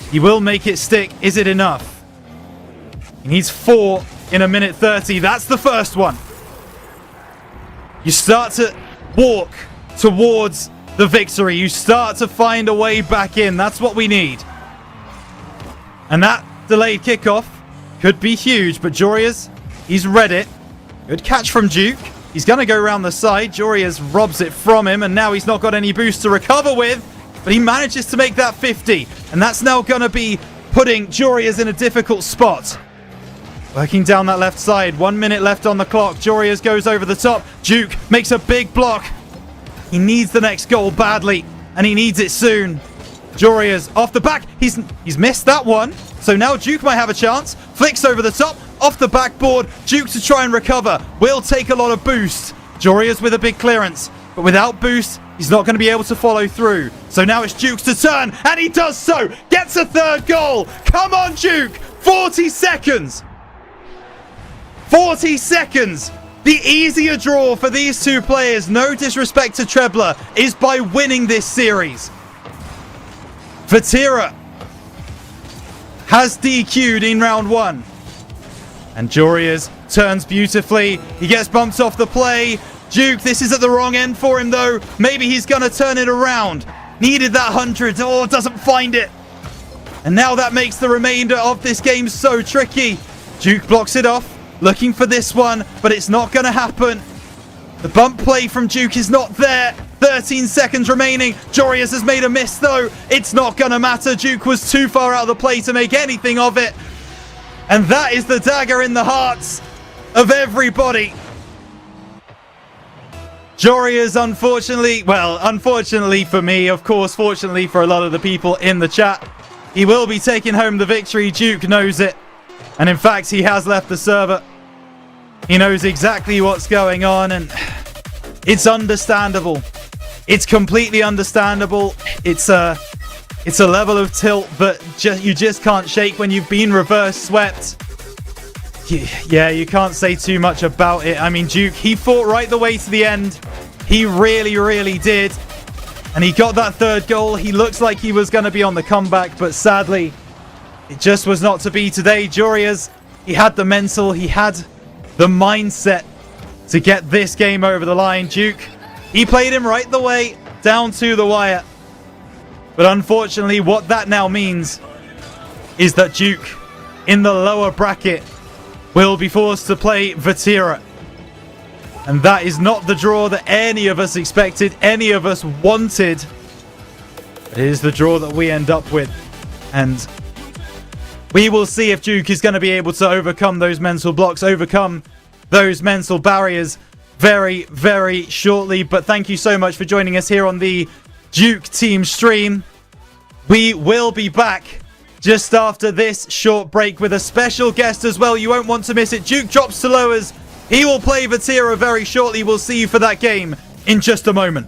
he will make it stick. Is it enough? He needs 4 in a minute 30. That's the first one. You start to walk towards the victory. You start to find a way back in. That's what we need. And that delayed kickoff could be huge, but Joria's, he's read it. Good catch from Giuk. He's going to go around the side. Joria's robs it from him, and now he's not got any boost to recover with, but he manages to make that 50, and that's now going to be putting Joria's in a difficult spot. Working down that left side. 1 minute left on the clock. Joria's goes over the top. Giuk makes a big block. He needs the next goal badly, and he needs it soon. Joria's off the back. He's missed that one. So now Giuk might have a chance. Flicks over the top, off the backboard. Giuk to try and recover. Will take a lot of boost. Joria's with a big clearance, but without boost, he's not going to be able to follow through. So now it's Giuk to turn, and he does so. Gets a third goal. Come on, Giuk. 40 seconds. 40 seconds. The easier draw for these 2 players, no disrespect to Trebler, is by winning this series. Vatira has DQ'd in round 1. And Joria's turns beautifully. He gets bumped off the play. Giuk, this is at the wrong end for him though. Maybe he's going to turn it around. Needed that 100. Oh, doesn't find it. And now that makes the remainder of this game so tricky. Giuk blocks it off. Looking for this one, but it's not going to happen. The bump play from Giuk is not there. 13 seconds remaining. Joria's has made a miss, though. It's not going to matter. Giuk was too far out of the play to make anything of it. And that is the dagger in the hearts of everybody. Joria's unfortunately for me, of course, fortunately for a lot of the people in the chat, he will be taking home the victory. Giuk knows it. And in fact, he has left the server. He knows exactly what's going on, and it's understandable. It's completely understandable. It's a level of tilt that you just can't shake when you've been reverse swept. Yeah, you can't say too much about it. I mean, Giuk, he fought right the way to the end. He really did. And he got that third goal. He looks like he was going to be on the comeback, but sadly, it just was not to be today. Joria's, he had the mental, he had the mindset to get this game over the line. Giuk, he played him right the way down to the wire. But unfortunately, what that now means is that Giuk, in the lower bracket, will be forced to play Vatira. And that is not the draw that any of us expected, any of us wanted. It is the draw that we end up with. And we will see if Giuk is going to be able to overcome those mental blocks, overcome those mental barriers very shortly. But thank you so much for joining us here on the Giuk team stream. We will be back just after this short break with a special guest as well. You won't want to miss it. Giuk drops to lowers. He will play Vatira very shortly. We'll see you for that game in just a moment.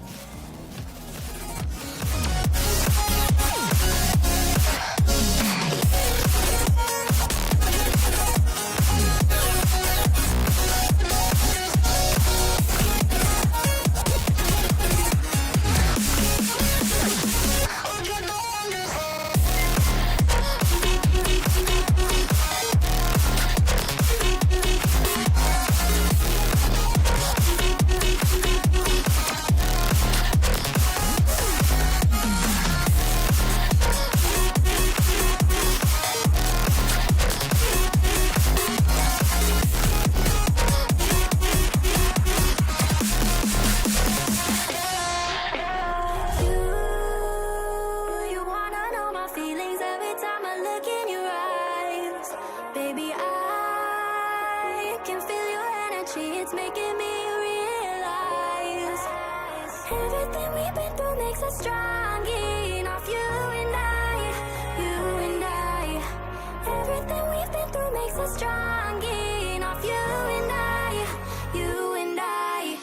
energy, it's making me realize everything we've been through makes us strong enough. You and I, everything we've been through makes us strong enough. You and I, you and I.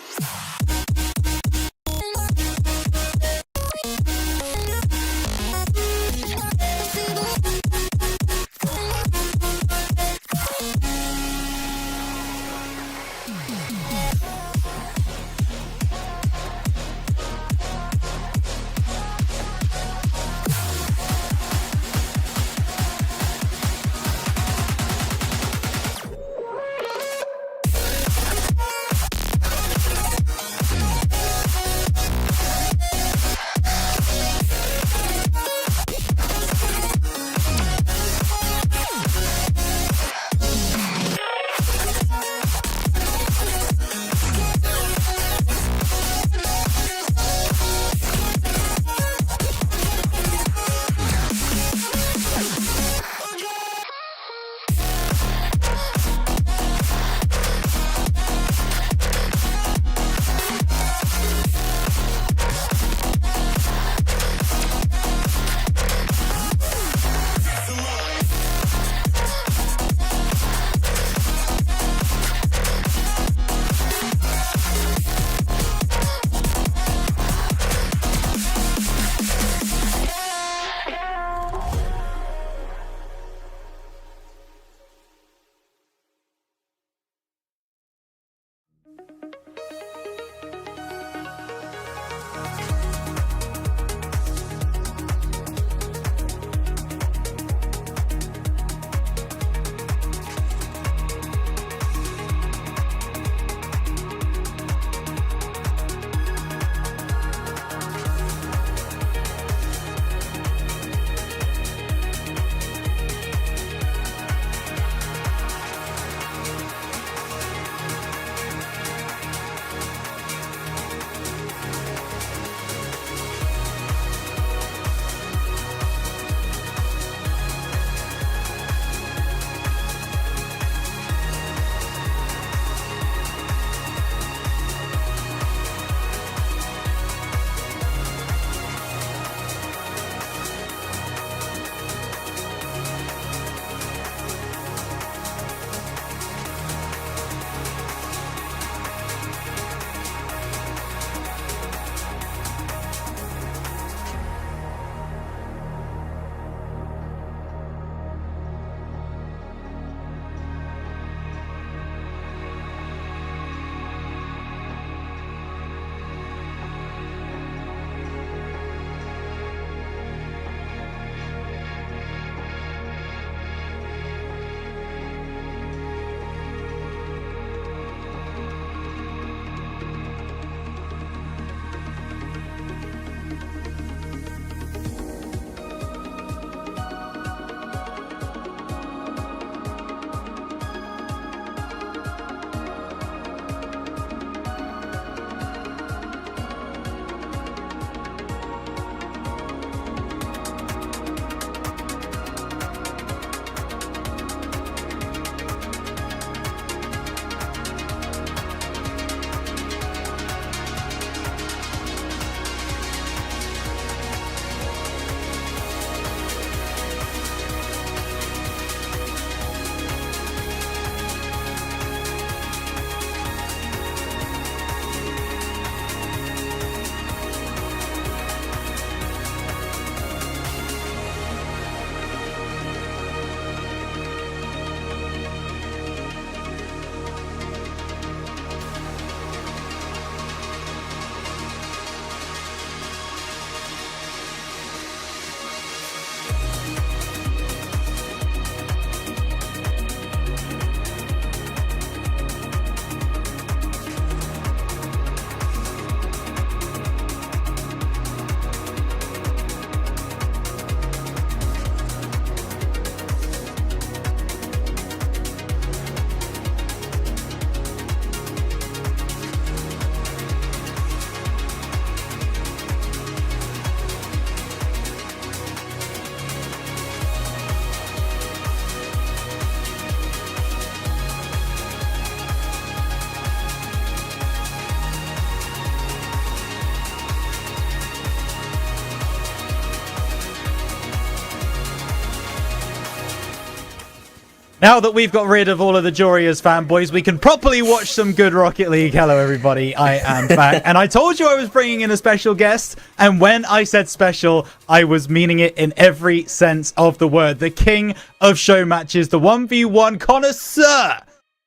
Now that we've got rid of all of the Joria's fanboys, we can properly watch some good Rocket League. Hello, everybody. I am back. And I told you I was bringing in a special guest. And when I said special, I was meaning it in every sense of the word. The king of show matches, the 1v1 connoisseur.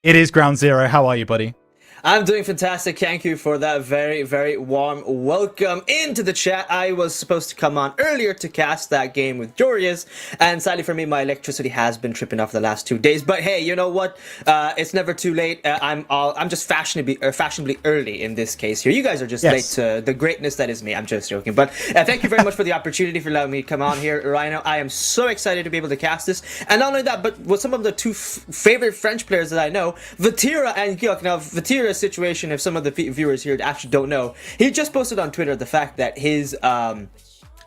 It is Ground Zero. How are you, buddy? I'm doing fantastic. Thank you for that very, very warm welcome into the chat. I was supposed to come on earlier to cast that game with Joria's, and sadly for me, my electricity has been tripping off the last 2 days. But hey, you know what? It's never too late. I'm just fashionably early in this case here. You guys are just late to the greatness that is me. I'm just joking. But thank you very much for the opportunity for allowing me to come on here, Rhino. I am so excited to be able to cast this, and not only that, but with some of the two favorite French players that I know, Vatira and Giuk. Now, Vatira situation, if some of the viewers here actually don't know, he just posted on Twitter the fact that his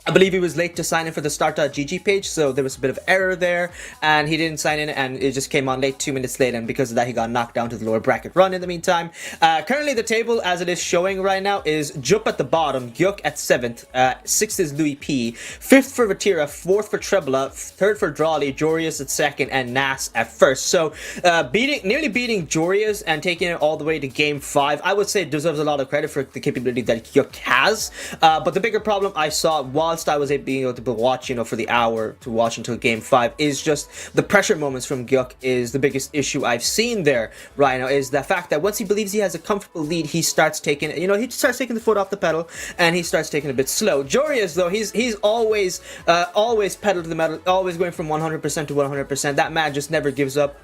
I believe he was late to sign in for the start.gg page, so there was a bit of error there, and he didn't sign in, and it just came on late, 2 minutes late, and because of that, he got knocked down to the lower bracket run in the meantime. Currently, the table, as it is showing right now, is Giuk at the bottom, Giuk at 7th, 6th is Louis P, 5th for Vatira, 4th for Trebla, 3rd for Drawley, Joria's at 2nd, and Nas at 1st. So, nearly beating Joria's and taking it all the way to Game 5, I would say deserves a lot of credit for the capability that Giuk has, but the bigger problem I saw whilst I was able to watch, for the hour to watch until Game 5, is just the pressure moments from Giuk is the biggest issue I've seen there right now, is the fact that once he believes he has a comfortable lead, he starts taking, he starts taking the foot off the pedal, and he starts taking a bit slow. Joria's, though, he's always pedal to the metal, always going from 100% to 100%. That man just never gives up.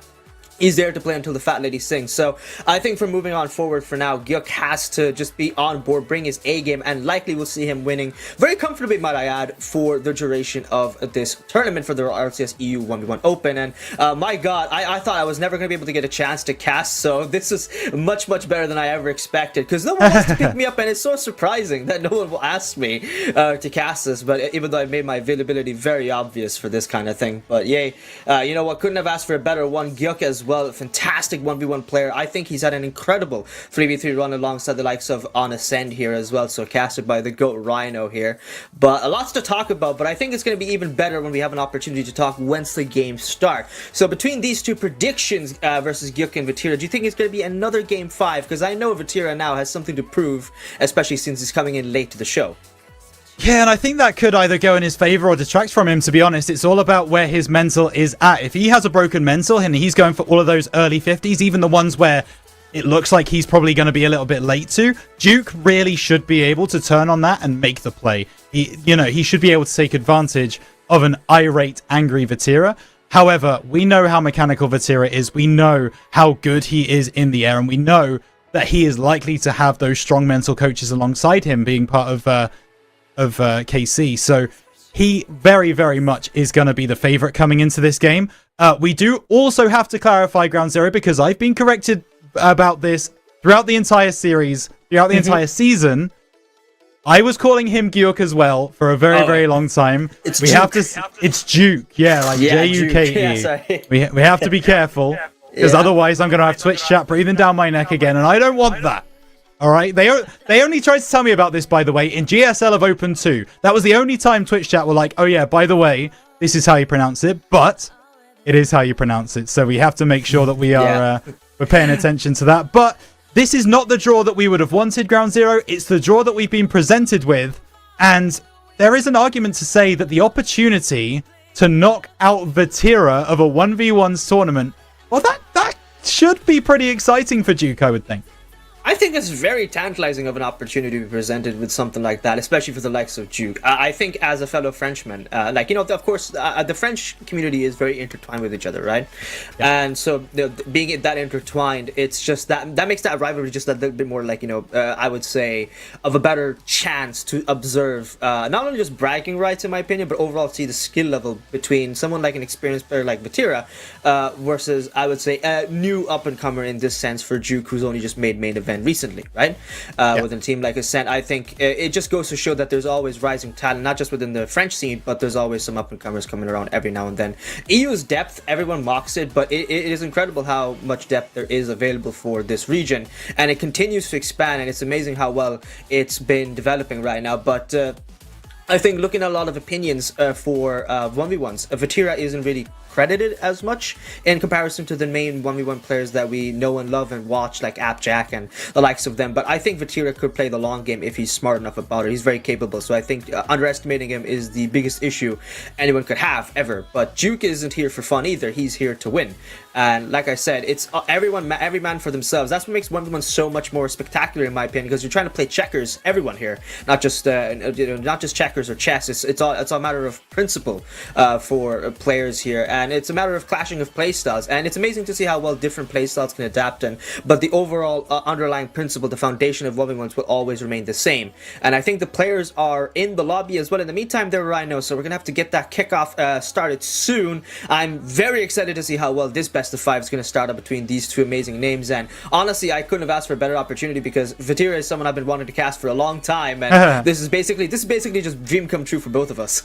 He's there to play until the fat lady sings. So I think from moving on forward for now, Giuk has to just be on board, bring his A game, and likely we'll see him winning very comfortably, might I add, for the duration of this tournament for the RLCS EU 1v1 Open. And my God, I thought I was never going to be able to get a chance to cast, so this is much, much better than I ever expected, because no one wants to pick me up, and it's so surprising that no one will ask me to cast this, but even though I made my availability very obvious for this kind of thing. But yay, you know what, couldn't have asked for a better one. Giuk as well, fantastic 1v1 player. I think he's had an incredible 3v3 run alongside the likes of On Ascend here as well, so casted by the GOAT Rhino here. But lots to talk about, but I think it's going to be even better when we have an opportunity to talk once the games start. So between these two predictions versus Giuk and Vatira, do you think it's going to be another Game 5? Because I know Vatira now has something to prove, especially since he's coming in late to the show. Yeah, and I think that could either go in his favor or detract from him, to be honest. It's all about where his mental is at. If he has a broken mental and he's going for all of those early 50s, even the ones where it looks like he's probably going to be a little bit late to, Giuk really should be able to turn on that and make the play. He should be able to take advantage of an irate, angry Vatira. However, we know how mechanical Vatira is. We know how good he is in the air, and we know that he is likely to have those strong mental coaches alongside him, being part of KC, so he very, very much is going to be the favorite coming into this game. We do also have to clarify, Ground Zero, because I've been corrected about this throughout the entire series, throughout the entire season. I was calling him Giuk as well for a very, very long time. It's Giuk, yeah, like Juke. Yeah, we have to be careful, because otherwise I'm going to have Twitch chat breathing down my neck again, and I don't want that. All right, they only tried to tell me about this, by the way, in GSL of Open 2. That was the only time Twitch chat were like, oh yeah, by the way, this is how you pronounce it, but it is how you pronounce it. So we have to make sure that we are we're paying attention to that. But this is not the draw that we would have wanted, Ground Zero. It's the draw that we've been presented with, and there is an argument to say that the opportunity to knock out Vatira of a 1v1 tournament, well, that should be pretty exciting for Giuk, I would think. I think it's very tantalizing of an opportunity to be presented with something like that, especially for the likes of Giuk. I think as a fellow Frenchman, of course, the French community is very intertwined with each other, right? Yeah. And so being that intertwined, it's just that makes that rivalry just a little bit more I would say, of a better chance to observe, not only just bragging rights, in my opinion, but overall see the skill level between someone like an experienced player like Vatira versus, I would say, a new up-and-comer in this sense for Giuk, who's only just made main event recently, right? With a team like Ascent, I think it just goes to show that there's always rising talent, not just within the French scene, but there's always some up-and-comers coming around every now and then. EU's depth, everyone mocks it, but it is incredible how much depth there is available for this region, and it continues to expand, and it's amazing how well it's been developing right now. But I think looking at a lot of opinions for 1v1s, Vatira isn't really credited as much in comparison to the main 1v1 players that we know and love and watch, like Jack and the likes of them. But I think Vatira could play the long game if he's smart enough about it. He's very capable, so I think underestimating him is the biggest issue anyone could have ever. But Giuk isn't here for fun either. He's here to win. And like I said, it's every man for themselves. That's what makes 1v1 so much more spectacular, in my opinion, because you're trying to play checkers, everyone here, not just checkers or chess. It's all a matter of principle for players here, and it's a matter of clashing of play styles. And it's amazing to see how well different play styles can adapt. But the overall underlying principle, the foundation of 1v1s, will always remain the same. And I think the players are in the lobby as well. In the meantime, they're Rhino, so we're gonna have to get that kickoff started soon. I'm very excited to see how well this best of 5 is going to start up between these two amazing names, and honestly I couldn't have asked for a better opportunity, because Vatira is someone I've been wanting to cast for a long time, and this is basically just dream come true for both of us.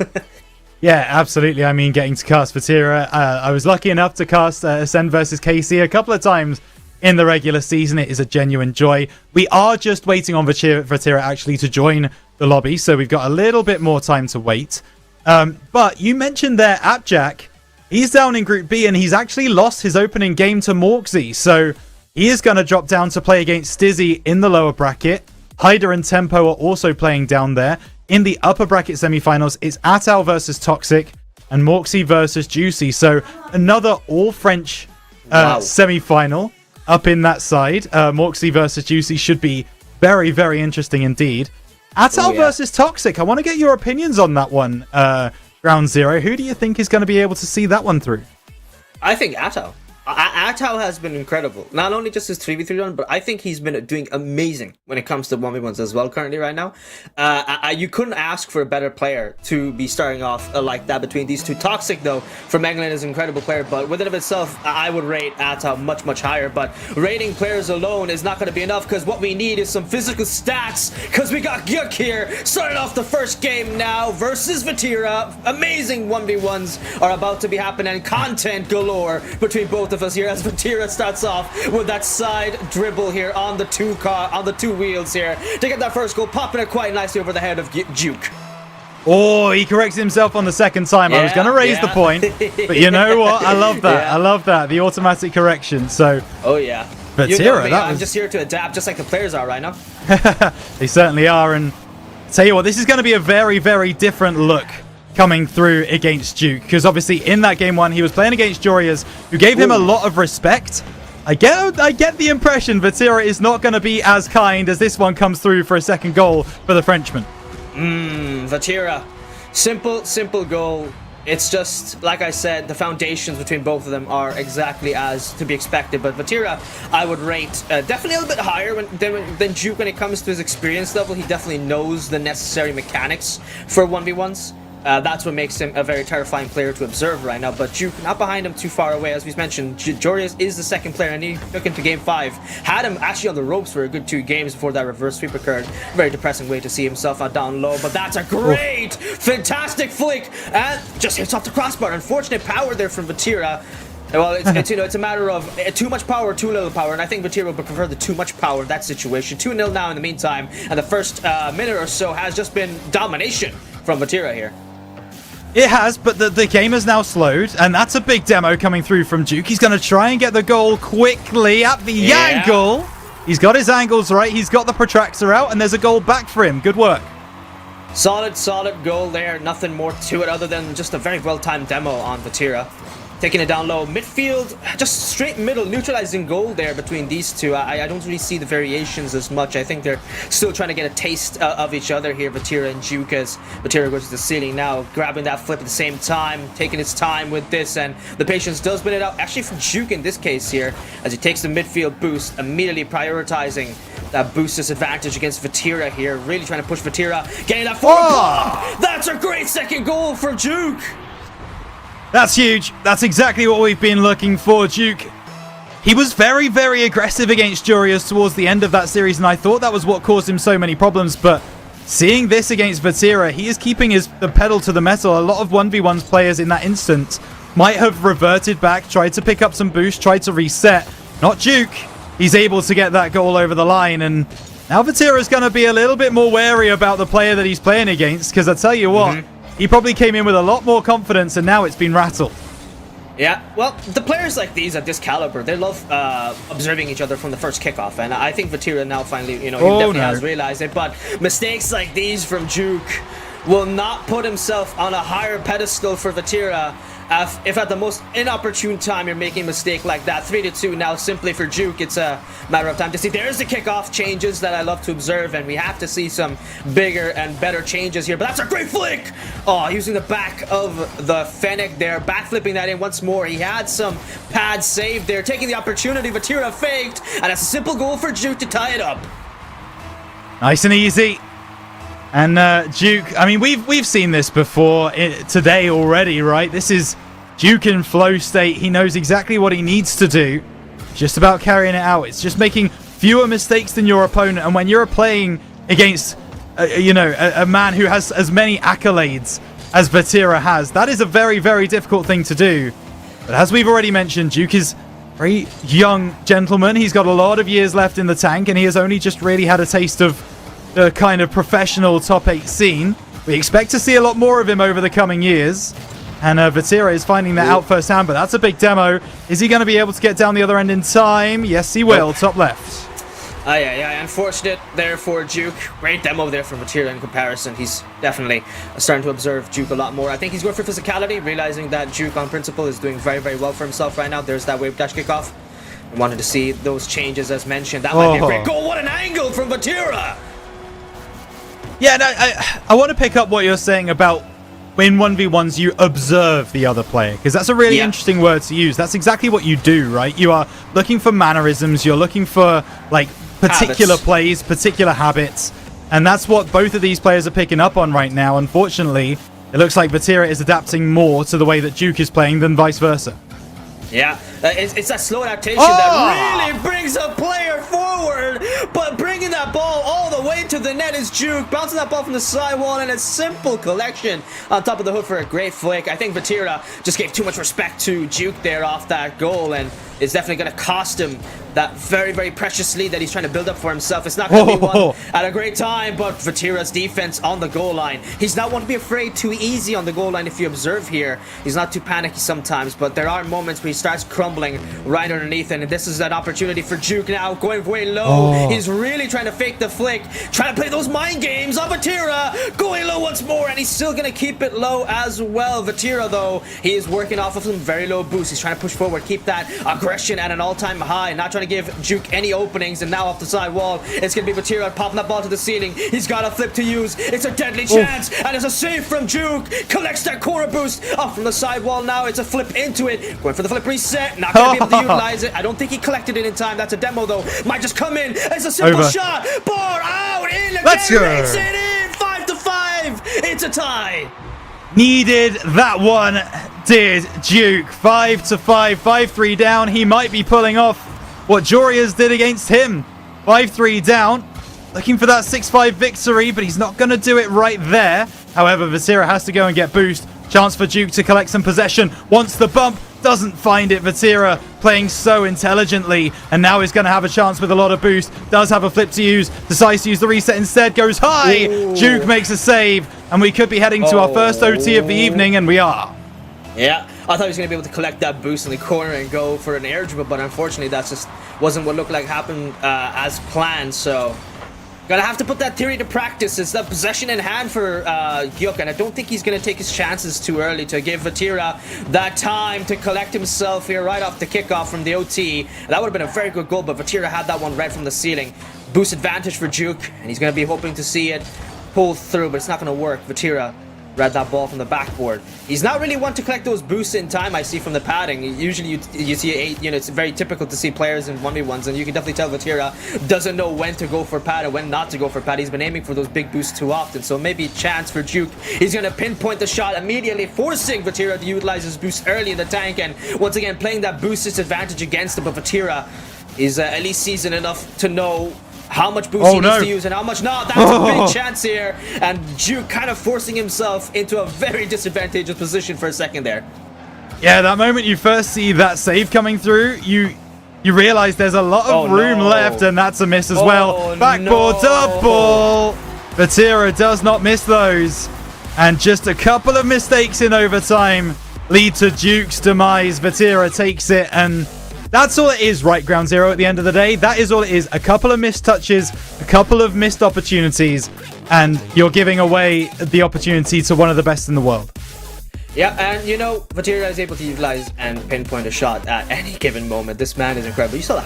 Yeah, absolutely. I mean, getting to cast Vatira, I was lucky enough to cast Ascend versus KC a couple of times in the regular season. It is a genuine joy. We are just waiting on Vatira actually to join the lobby, so we've got a little bit more time to wait. But you mentioned there Jack. He's down in Group B, and he's actually lost his opening game to Morksy. So he is going to drop down to play against Stizzy in the lower bracket. Hyder and Tempo are also playing down there. In the upper bracket semifinals, it's Atal versus Toxic and Morksy versus Juicy. So another all-French semifinal up in that side. Morksy versus Juicy should be very, very interesting indeed. Atal versus Toxic. I want to get your opinions on that one. Round 0. Who do you think is going to be able to see that one through? I think Atal. Atal has been incredible. Not only just his 3v3 run, but I think he's been doing amazing when it comes to 1v1s as well currently right now. You couldn't ask for a better player to be starting off like that between these two. Toxic, though, from England is an incredible player, but within of itself, I would rate Atal much, much higher. But rating players alone is not going to be enough, because what we need is some physical stats, because we got Giuk here, starting off the first game now versus Vatira. Amazing 1v1s are about to be happening, content galore between both of us here, as Vatira starts off with that side dribble here on the two wheels here to get that first goal, popping it quite nicely over the head of Giuk. Oh, he corrects himself on the second time. Yeah, I was going to raise the point, but you know what? I love that. I love that. The automatic correction. So, Vatira, you know me, I'm just here to adapt, just like the players are right now. They certainly are. And tell you what, this is going to be a very, very different look coming through against Giuk, because obviously in that game 1 he was playing against Jorias, who gave him a lot of respect. I get the impression Vatira is not going to be as kind as this one comes through for a second goal for the Frenchman. Vatira, simple goal. It's just, like I said, the foundations between both of them are exactly as to be expected. But Vatira, I would rate definitely a little bit higher than Giuk when it comes to his experience level. He definitely knows the necessary mechanics for 1v1s. That's what makes him a very terrifying player to observe right now. But Giuk, not behind him too far away. As we mentioned, Jorias is the second player, and he took him to game 5. Had him actually on the ropes for a good 2 games before that reverse sweep occurred. Very depressing way to see himself out down low, but that's a great, fantastic flick, and just hits off the crossbar. Unfortunate power there from Vatira. Well, it's a matter of too much power, too little power, and I think Vatira would prefer the too much power in that situation. 2-0 now in the meantime, and the first minute or so has just been domination from Vatira here. It has, but the game has now slowed, and that's a big demo coming through from Giuk. He's going to try and get the goal quickly at the angle. He's got his angles right. He's got the protractor out, and there's a goal back for him. Good work. Solid goal there. Nothing more to it other than just a very well-timed demo on Vatira. Taking it down low. Midfield, just straight middle, neutralizing goal there between these two. I don't really see the variations as much. I think they're still trying to get a taste of each other here, Vatira and Giuk, as Vatira goes to the ceiling now, grabbing that flip at the same time, taking his time with this, and the patience does win it out. Actually, for Giuk in this case here, as he takes the midfield boost, immediately prioritizing that boost disadvantage against Vatira here, really trying to push Vatira, getting that forward block. That's a great second goal for Giuk. That's huge. That's exactly what we've been looking for. Giuk, he was very, very aggressive against Jorias towards the end of that series, and I thought that was what caused him so many problems, but seeing this against Vatira, he is keeping the pedal to the metal. A lot of 1v1s players in that instant might have reverted back, tried to pick up some boost, tried to reset. Not Giuk. He's able to get that goal over the line, and now Vatira is going to be a little bit more wary about the player that he's playing against, because I tell you what, he probably came in with a lot more confidence, and now it's been rattled. Yeah, well, the players like these at this caliber, they love observing each other from the first kickoff, and I think Vatira now finally, he definitely has realized it, but mistakes like these from Giuk will not put himself on a higher pedestal for Vatira if at the most inopportune time you're making a mistake like that. 3-2 now simply for Giuk. It's a matter of time to see. There's the kickoff changes that I love to observe, and we have to see some bigger and better changes here, but that's a great flick! Oh, using the back of the Fennec there, backflipping that in once more. He had some pad saved there, taking the opportunity. Vatira faked, and it's a simple goal for Giuk to tie it up. Nice and easy. And Giuk, I mean, we've seen this before today already, right? This is Giuk in flow state. He knows exactly what he needs to do. Just about carrying it out. It's just making fewer mistakes than your opponent. And when you're playing against, a man who has as many accolades as Vatira has, that is a very, very difficult thing to do. But as we've already mentioned, Giuk is a very young gentleman. He's got a lot of years left in the tank, and he has only just really had a taste of the kind of professional top 8 scene. We expect to see a lot more of him over the coming years. And Vatira is finding that out firsthand, but that's a big demo. Is he going to be able to get down the other end in time? Yes, he will. Nope. Top left. Yeah, unfortunate there for Giuk. Great demo there from Vatira in comparison. He's definitely starting to observe Giuk a lot more. I think he's going for physicality, realizing that Giuk on principle is doing very, very well for himself right now. There's that wave dash kickoff. I wanted to see those changes as mentioned. That might be a great goal. What an angle from Vatira! Yeah, no, I want to pick up what you're saying about when 1v1s you observe the other player, because that's a really interesting word to use. That's exactly what you do, right? You are looking for mannerisms, you're looking for like particular plays, particular habits, and that's what both of these players are picking up on right now. Unfortunately, it looks like Vatira is adapting more to the way that Giuk is playing than vice versa. Yeah, it's that slow adaptation that really brings a player forward, but bringing that ball all the way to the net is Giuk, bouncing that ball from the sidewall, and a simple collection on top of the hook for a great flick. I think Vatira just gave too much respect to Giuk there off that goal, and it's definitely going to cost him that very, very precious lead that he's trying to build up for himself. It's not going to be one at a great time, but Vatira's defense on the goal line. He's not one to be afraid too easy on the goal line if you observe here. He's not too panicky sometimes, but there are moments where he starts crumbling right underneath, and this is an opportunity for Giuk now, going way low. He's really trying to fake the flick, trying to play those mind games on Vatira, going low once more, and he's still going to keep it low as well. Vatira, though, he is working off of some very low boosts. He's trying to push forward, keep that aggression at an all-time high, not trying to give Giuk any openings, and now off the side wall, it's going to be Vatira popping that ball to the ceiling. He's got a flip to use. It's a deadly chance, and it's a save from Giuk. Collects that corner boost off from the side wall now. It's a flip into it. Going for the flip reset. Not going to be able to utilize it. I don't think he collected it in time. That's a demo, though. Might just come in. It's a simple shot. Bar out in again. Let's go. Makes it in. 5-5. It's a tie. Needed that one, did Giuk. 5-5, 5-3 down. He might be pulling off what Jorias did against him. 5-3 down. Looking for that 6-5 victory, but he's not going to do it right there. However, Vatira has to go and get boost. Chance for Giuk to collect some possession. Wants the bump. Doesn't find it. Vatira playing so intelligently, and now he's going to have a chance with a lot of boost. Does have a flip to use. Decides to use the reset instead. Goes high. Giuk makes a save, and we could be heading to our first OT of the evening, and we are. Yeah, I thought he was going to be able to collect that boost in the corner and go for an air dribble, but unfortunately that just wasn't what looked like happened as planned, so gonna have to put that theory to practice. It's the possession in hand for Giuk, and I don't think he's gonna take his chances too early to give Vatira that time to collect himself here right off the kickoff from the OT. That would have been a very good goal, but Vatira had that one right from the ceiling. Boost advantage for Giuk, and he's gonna be hoping to see it pull through, but it's not gonna work. Vatira read that ball from the backboard. He's not really one to collect those boosts in time, I see from the padding. Usually you see 8, it's very typical to see players in 1v1s, and you can definitely tell Vatira doesn't know when to go for pad and when not to go for pad. He's been aiming for those big boosts too often, so maybe a chance for Giuk. He's going to pinpoint the shot immediately, forcing Vatira to utilize his boost early in the tank, and once again playing that boost disadvantage against him, but Vatira is at least seasoned enough to know how much boost he needs to use and how much not. That's a big chance here, and Giuk kind of forcing himself into a very disadvantageous position for a second there. Yeah, that moment you first see that save coming through, you realize there's a lot of room left, and that's a miss as well. Backboard double. Vatira does not miss those, and just a couple of mistakes in overtime lead to Duke's demise. Vatira takes it, and that's all it is, right, Ground Zero, at the end of the day. That is all it is. A couple of missed touches, a couple of missed opportunities, and you're giving away the opportunity to one of the best in the world. Yeah, and you know, Vatira is able to utilize and pinpoint a shot at any given moment. This man is incredible. You saw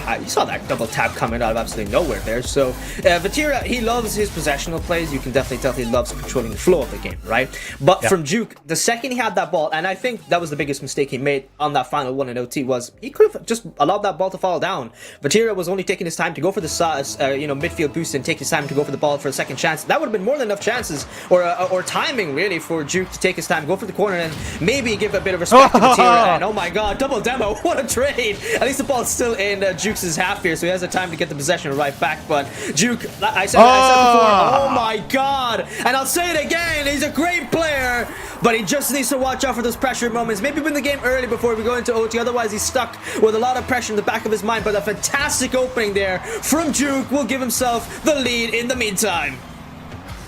that double tap coming out of absolutely nowhere there. So Vatira, he loves his possessional plays. You can definitely tell he loves controlling the flow of the game, right? But from Giuk, the second he had that ball, and I think that was the biggest mistake he made on that final one in OT, was he could have just allowed that ball to fall down. Vatira was only taking his time to go for the midfield boost and take his time to go for the ball for a second chance. That would have been more than enough chances or timing really for Giuk to take his time, go for the corner, and maybe give a bit of respect to Vatira. And oh my god, double demo, what a trade. At least the ball's still in Giuk's half here, so he has the time to get the possession right back. But Giuk, I said before, oh my god, and I'll say it again, he's a great player, but he just needs to watch out for those pressure moments. Maybe win the game early before we go into OT, otherwise he's stuck with a lot of pressure in the back of his mind. But a fantastic opening there from Giuk will give himself the lead in the meantime.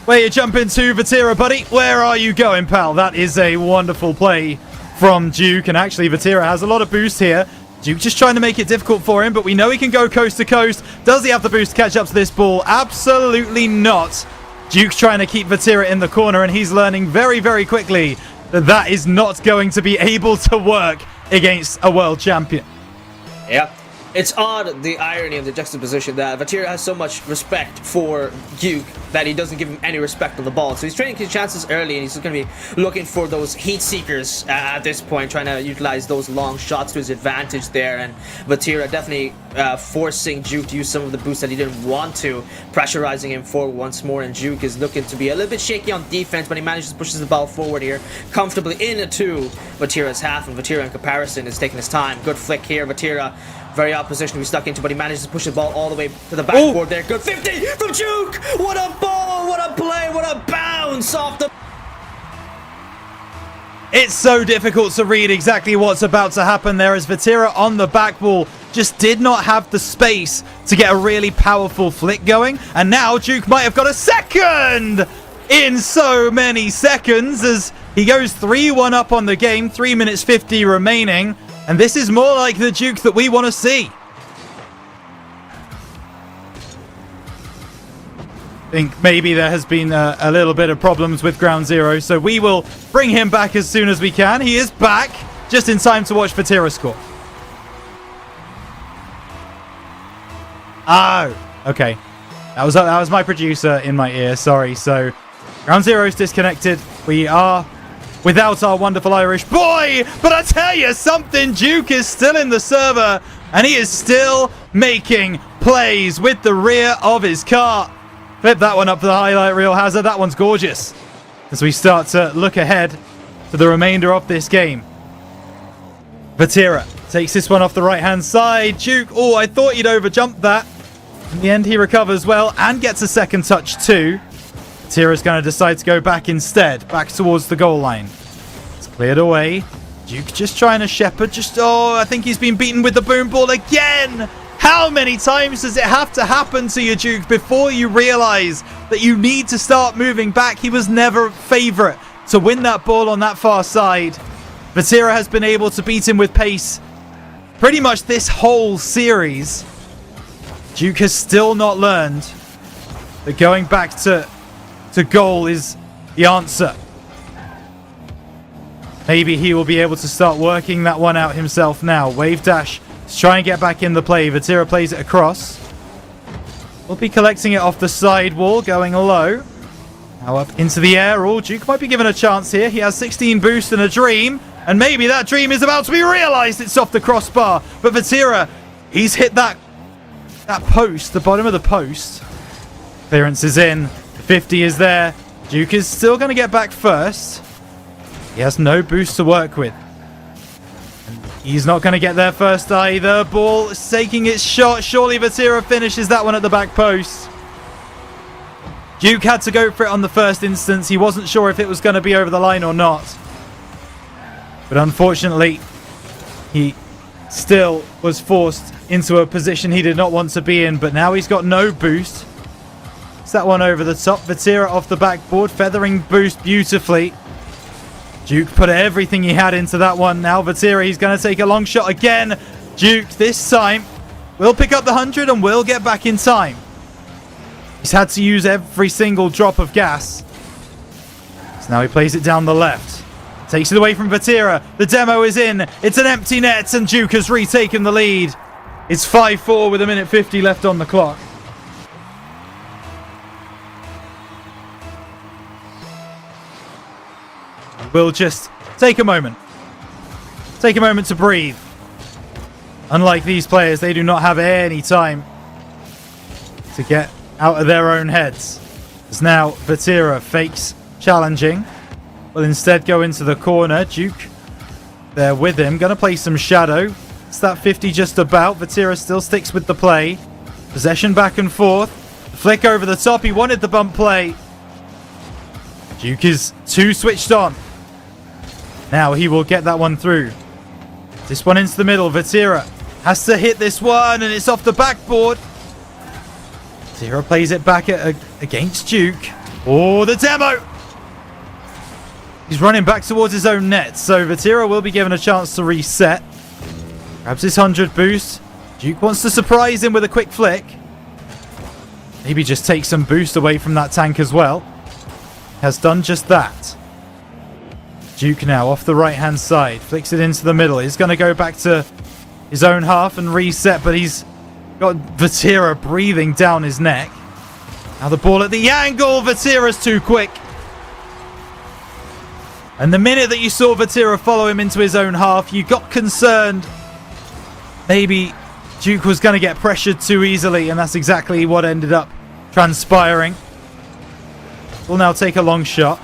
Where you jump into, Vatira, buddy? Where are you going, pal? That is a wonderful play from Giuk, and actually Vatira has a lot of boost here. Giuk just trying to make it difficult for him, but we know he can go coast to coast. Does he have the boost to catch up to this ball? Absolutely not. Giuk's trying to keep Vatira in the corner, and he's learning very, very quickly that that is not going to be able to work against a world champion. Yep. It's odd, the irony of the juxtaposition, that Vatira has so much respect for Giuk that he doesn't give him any respect on the ball. So he's trading his chances early, and he's going to be looking for those heat seekers at this point, trying to utilize those long shots to his advantage there. And Vatira definitely forcing Giuk to use some of the boosts that he didn't want to, pressurizing him forward once more. And Giuk is looking to be a little bit shaky on defense, but he manages to push the ball forward here comfortably into Vatira's half. And Vatira, in comparison, is taking his time. Good flick here. Vatira, very odd position to be stuck into, but he manages to push the ball all the way to the backboard there. Good 50 from Giuk! What a ball! What a play! What a bounce off the... It's so difficult to read exactly what's about to happen there, as Vatira on the back wall just did not have the space to get a really powerful flick going. And now Giuk might have got a second in so many seconds, as he goes 3-1 up on the game, 3 minutes 50 remaining. And this is more like the Giuk that we want to see. I think maybe there has been a little bit of problems with Ground Zero, so we will bring him back as soon as we can. He is back, just in time to watch Vatira score. Oh, okay. That was my producer in my ear, sorry. So, Ground Zero's disconnected. We are without our wonderful Irish boy, but I tell you something, Giuk is still in the server, and he is still making plays with the rear of his car. Flip that one up for the highlight reel, Hazard. That one's gorgeous. As we start to look ahead to the remainder of this game. Vatira takes this one off the right-hand side. Giuk, oh, I thought he'd overjumped that. In the end, he recovers well and gets a second touch too. Vatira's going to decide to go back instead, back towards the goal line. It's cleared away. Giuk just trying to shepherd. I think he's been beaten with the boom ball again. How many times does it have to happen to you, Giuk, before you realize that you need to start moving back? He was never a favourite to win that ball on that far side. Vatira has been able to beat him with pace pretty much this whole series. Giuk has still not learned that going back to goal is the answer. Maybe he will be able to start working that one out himself now. Wave dash to try and get back in the play. Vatira plays it across. We'll be collecting it off the side wall, going low. Now up into the air. Oh, Giuk might be given a chance here. He has 16 boost and a dream. And maybe that dream is about to be realized. It's off the crossbar. But Vatira, he's hit that post, the bottom of the post. Clearance is in. The 50 is there. Giuk is still going to get back first. He has no boost to work with. He's not going to get there first either. Ball is taking its shot. Surely Vatira finishes that one at the back post. Giuk had to go for it on the first instance. He wasn't sure if it was going to be over the line or not. But unfortunately, he still was forced into a position he did not want to be in. But now he's got no boost. It's that one over the top. Vatira off the backboard, feathering boost beautifully. Giuk put everything he had into that one. Now Vatira, he's going to take a long shot again. Giuk, this time, will pick up the 100 and will get back in time. He's had to use every single drop of gas. So now he plays it down the left. Takes it away from Vatira. The demo is in. It's an empty net, and Giuk has retaken the lead. It's 5-4 with 1:50 left on the clock. We'll just take a moment. Take a moment to breathe. Unlike these players, they do not have any time to get out of their own heads. As now Vatira fakes challenging. Will instead go into the corner. Giuk there with him. Going to play some shadow. It's that 50 just about. Vatira still sticks with the play. Possession back and forth. Flick over the top. He wanted the bump play. Giuk is too switched on. Now he will get that one through. This one into the middle. Vatira has to hit this one, and it's off the backboard. Vatira plays it back against Giuk. Oh, the demo! He's running back towards his own net, so Vatira will be given a chance to reset. Grabs his 100 boost. Giuk wants to surprise him with a quick flick. Maybe just take some boost away from that tank as well. Has done just that. Giuk now off the right-hand side. Flicks it into the middle. He's going to go back to his own half and reset, but he's got Vatira breathing down his neck. Now the ball at the angle. Vatira's too quick. And the minute that you saw Vatira follow him into his own half, you got concerned. Maybe Giuk was going to get pressured too easily, and that's exactly what ended up transpiring. Will now take a long shot.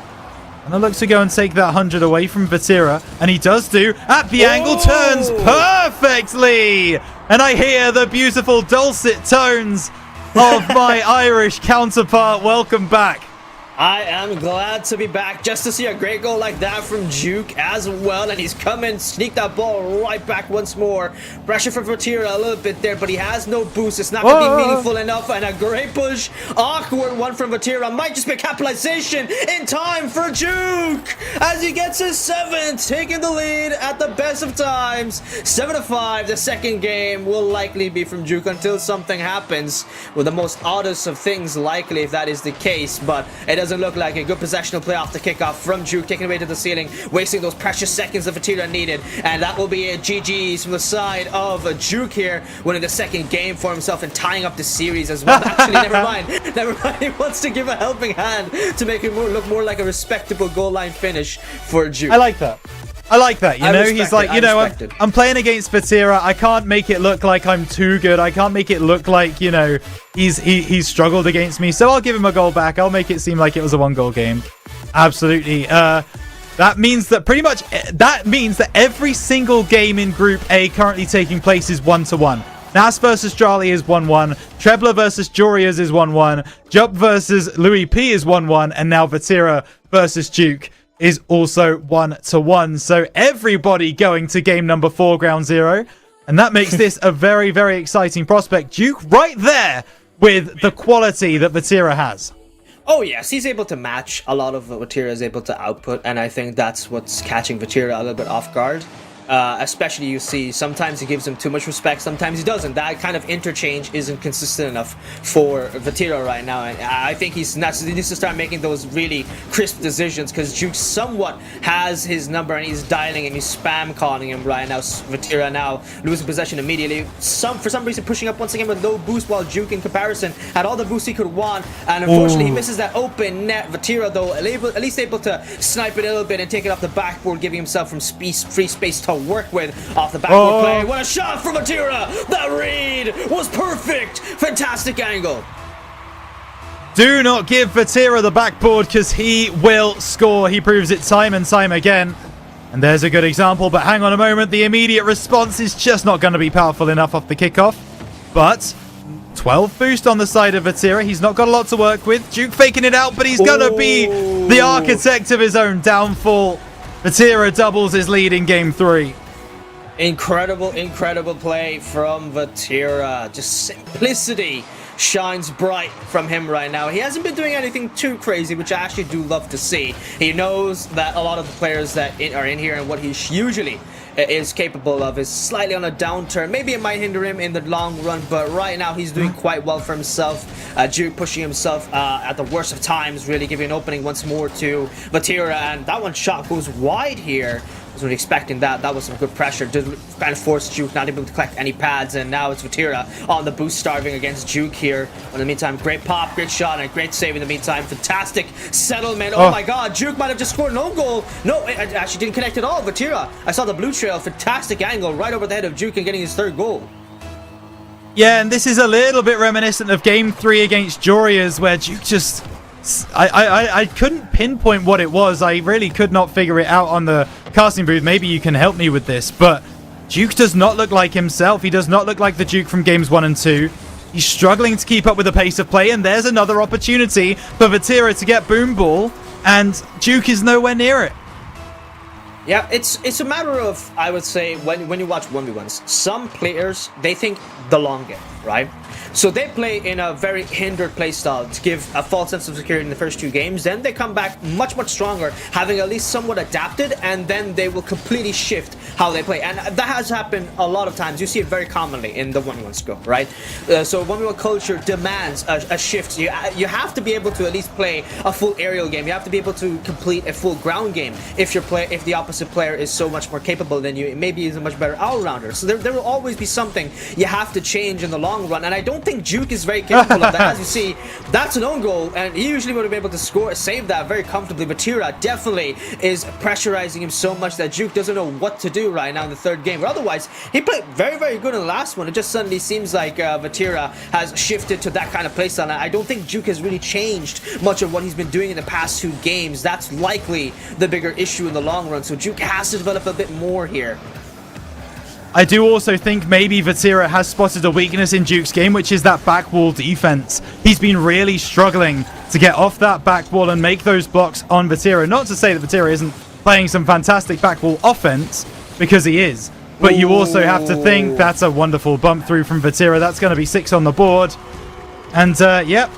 And it looks to go and take that 100 away from Vatira. And he does do. At the angle, turns perfectly. And I hear the beautiful dulcet tones of my Irish counterpart. Welcome back. I am glad to be back just to see a great goal like that from Giuk as well. And he's coming, sneak that ball right back once more. Pressure for Vatira a little bit there, but he has no boost. It's not going to be meaningful enough. And a great push. Awkward one from Vatira. Might just be a capitalization in time for Giuk as he gets his 7th, taking the lead at the best of times. 7-5. The second game will likely be from Giuk until something happens, with the most oddest of things likely if that is the case. But it doesn't look like a good possessional play off the kickoff from Giuk, taking away to the ceiling, wasting those precious seconds that Vatira needed. And that will be a GG's from the side of Giuk here, winning the second game for himself and tying up the series as well. Actually, never mind. Never mind. He wants to give a helping hand to make it look more like a respectable goal line finish for Giuk. I like that. I like that. You know, he's like, you know, I'm playing against Vatira. I can't make it look like I'm too good. I can't make it look like, you know, he's struggled against me. So I'll give him a goal back. I'll make it seem like it was a 1-goal game. Absolutely. That means that every single game in Group A currently taking place is 1-1. Nas versus Charlie is 1-1. Trebler versus Jorias is 1-1. Jup versus Louis P is 1-1. And now Vatira versus Giuk is also 1-1. So everybody going to game number 4, ground 0. And that makes this a very, very exciting prospect. Giuk right there with the quality that Vatira has. Oh yes, he's able to match a lot of what Vatira is able to output, and I think that's what's catching Vatira a little bit off guard. Especially, you see, sometimes he gives him too much respect, sometimes he doesn't. That kind of interchange isn't consistent enough for Vatira right now, and I think he needs to start making those really crisp decisions, because Giuk somewhat has his number and he's dialing and he's spam calling him right now. Vatira now losing possession immediately, for some reason pushing up once again with low boost, while Giuk in comparison had all the boost he could want, and unfortunately he misses that open net. Vatira though at least able to snipe it a little bit and take it off the backboard, giving himself some free space to work with off the backboard play. What a shot from Vatira! That read was perfect! Fantastic angle! Do not give Vatira the backboard, because he will score. He proves it time and time again. And there's a good example, but hang on a moment. The immediate response is just not going to be powerful enough off the kickoff. But 12 boost on the side of Vatira. He's not got a lot to work with. Giuk faking it out, but he's going to be the architect of his own downfall. Vatira doubles his lead in game 3. Incredible, incredible play from Vatira. Just simplicity shines bright from him right now. He hasn't been doing anything too crazy, which I actually do love to see. He knows that a lot of the players that are in here and what he usually is capable of is slightly on a downturn. Maybe it might hinder him in the long run, but right now he's doing quite well for himself. Giuk pushing himself at the worst of times, really giving an opening once more to Vatira, and that one shot goes wide here. I wasn't expecting that. That was some good pressure. Just kind of forced Giuk not able to collect any pads, and now it's Vatira on the boost starving against Giuk here. In the meantime, great pop, great shot, and great save in the meantime. Fantastic settlement. Oh my god, Giuk might have just scored an own goal. No, it actually didn't connect at all. Vatira, I saw the blue trail. Fantastic angle right over the head of Giuk and getting his third goal. Yeah, and this is a little bit reminiscent of Game 3 against Jorias, where Giuk just... I couldn't pinpoint what it was. I really could not figure it out on the casting booth. Maybe you can help me with this, but Giuk does not look like himself. He does not look like the Giuk from games 1 and 2. He's struggling to keep up with the pace of play, and there's another opportunity for Vatira to get boom ball, and Giuk is nowhere near it. Yeah, it's a matter of, I would say, when you watch 1v1s, some players, they think the long game, right? So they play in a very hindered playstyle to give a false sense of security in the first 2 games. Then they come back much stronger, having at least somewhat adapted, and then they will completely shift how they play. And that has happened a lot of times. You see it very commonly in the 1v1 scope, right? So 1v1 culture demands a shift. You have to be able to at least play a full aerial game. You have to be able to complete a full ground game if the opposite player is so much more capable than you. Maybe he's a much better all-rounder. So there will always be something you have to change in the long run. And I don't think Giuk is very capable of that. As you see, that's an own goal, and he usually would have been able to save that very comfortably. Vatira definitely is pressurizing him so much that Giuk doesn't know what to do right now in the third game. But otherwise, he played very good in the last one. It just suddenly seems like Vatira has shifted to that kind of playstyle. And I don't think Giuk has really changed much of what he's been doing in the past 2 games. That's likely the bigger issue in the long run. So Giuk has to develop a bit more here. I do also think maybe Vatira has spotted a weakness in Giuk's game, which is that back wall defense. He's been really struggling to get off that back wall and make those blocks on Vatira. Not to say that Vatira isn't playing some fantastic back wall offense, because he is. But you also have to think that's a wonderful bump through from Vatira. That's going to be 6 on the board. And, yep.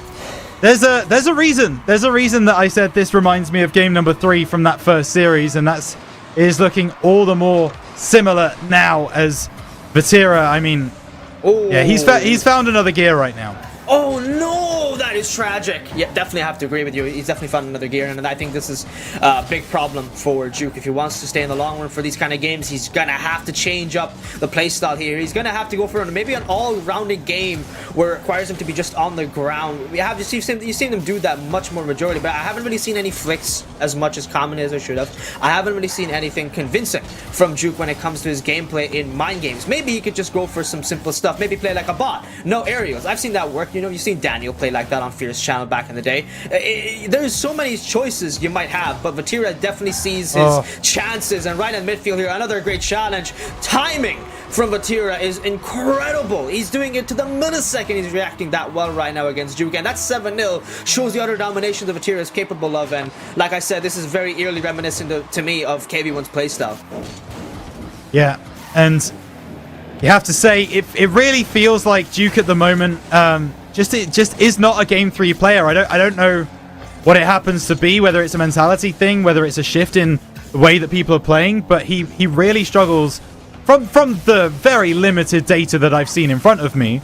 There's a reason. There's a reason that I said this reminds me of game number 3 from that first series, and that is looking all the more similar now as Vatira. I mean, yeah, he's found another gear right now. Oh no, that is tragic. Yeah, definitely have to agree with you. He's definitely found another gear, and I think this is a big problem for Giuk. If he wants to stay in the long run for these kind of games, he's gonna have to change up the playstyle here. He's gonna have to go for maybe an all-rounded game where it requires him to be just on the ground. You've seen them do that much more majority, but I haven't really seen any flicks as much as common as I should have. I haven't really seen anything convincing from Giuk when it comes to his gameplay in mind games. Maybe he could just go for some simple stuff. Maybe play like a bot. No aerials. I've seen that work. You know, you've seen Daniel play like that on Fierce channel back in the day. There's so many choices you might have, but Vatira definitely sees his chances, and right in midfield here, another great challenge. Timing from Vatira is incredible. He's doing it to the millisecond. He's reacting that well right now against Giuk, and that 7-0 shows the utter domination that Vatira is capable of, and like I said, this is very eerily reminiscent to me of KV1's playstyle. Yeah, and you have to say, it really feels like Giuk at the moment just is not a Game 3 player. I don't know what it happens to be, whether it's a mentality thing, whether it's a shift in the way that people are playing, but he really struggles from the very limited data that I've seen in front of me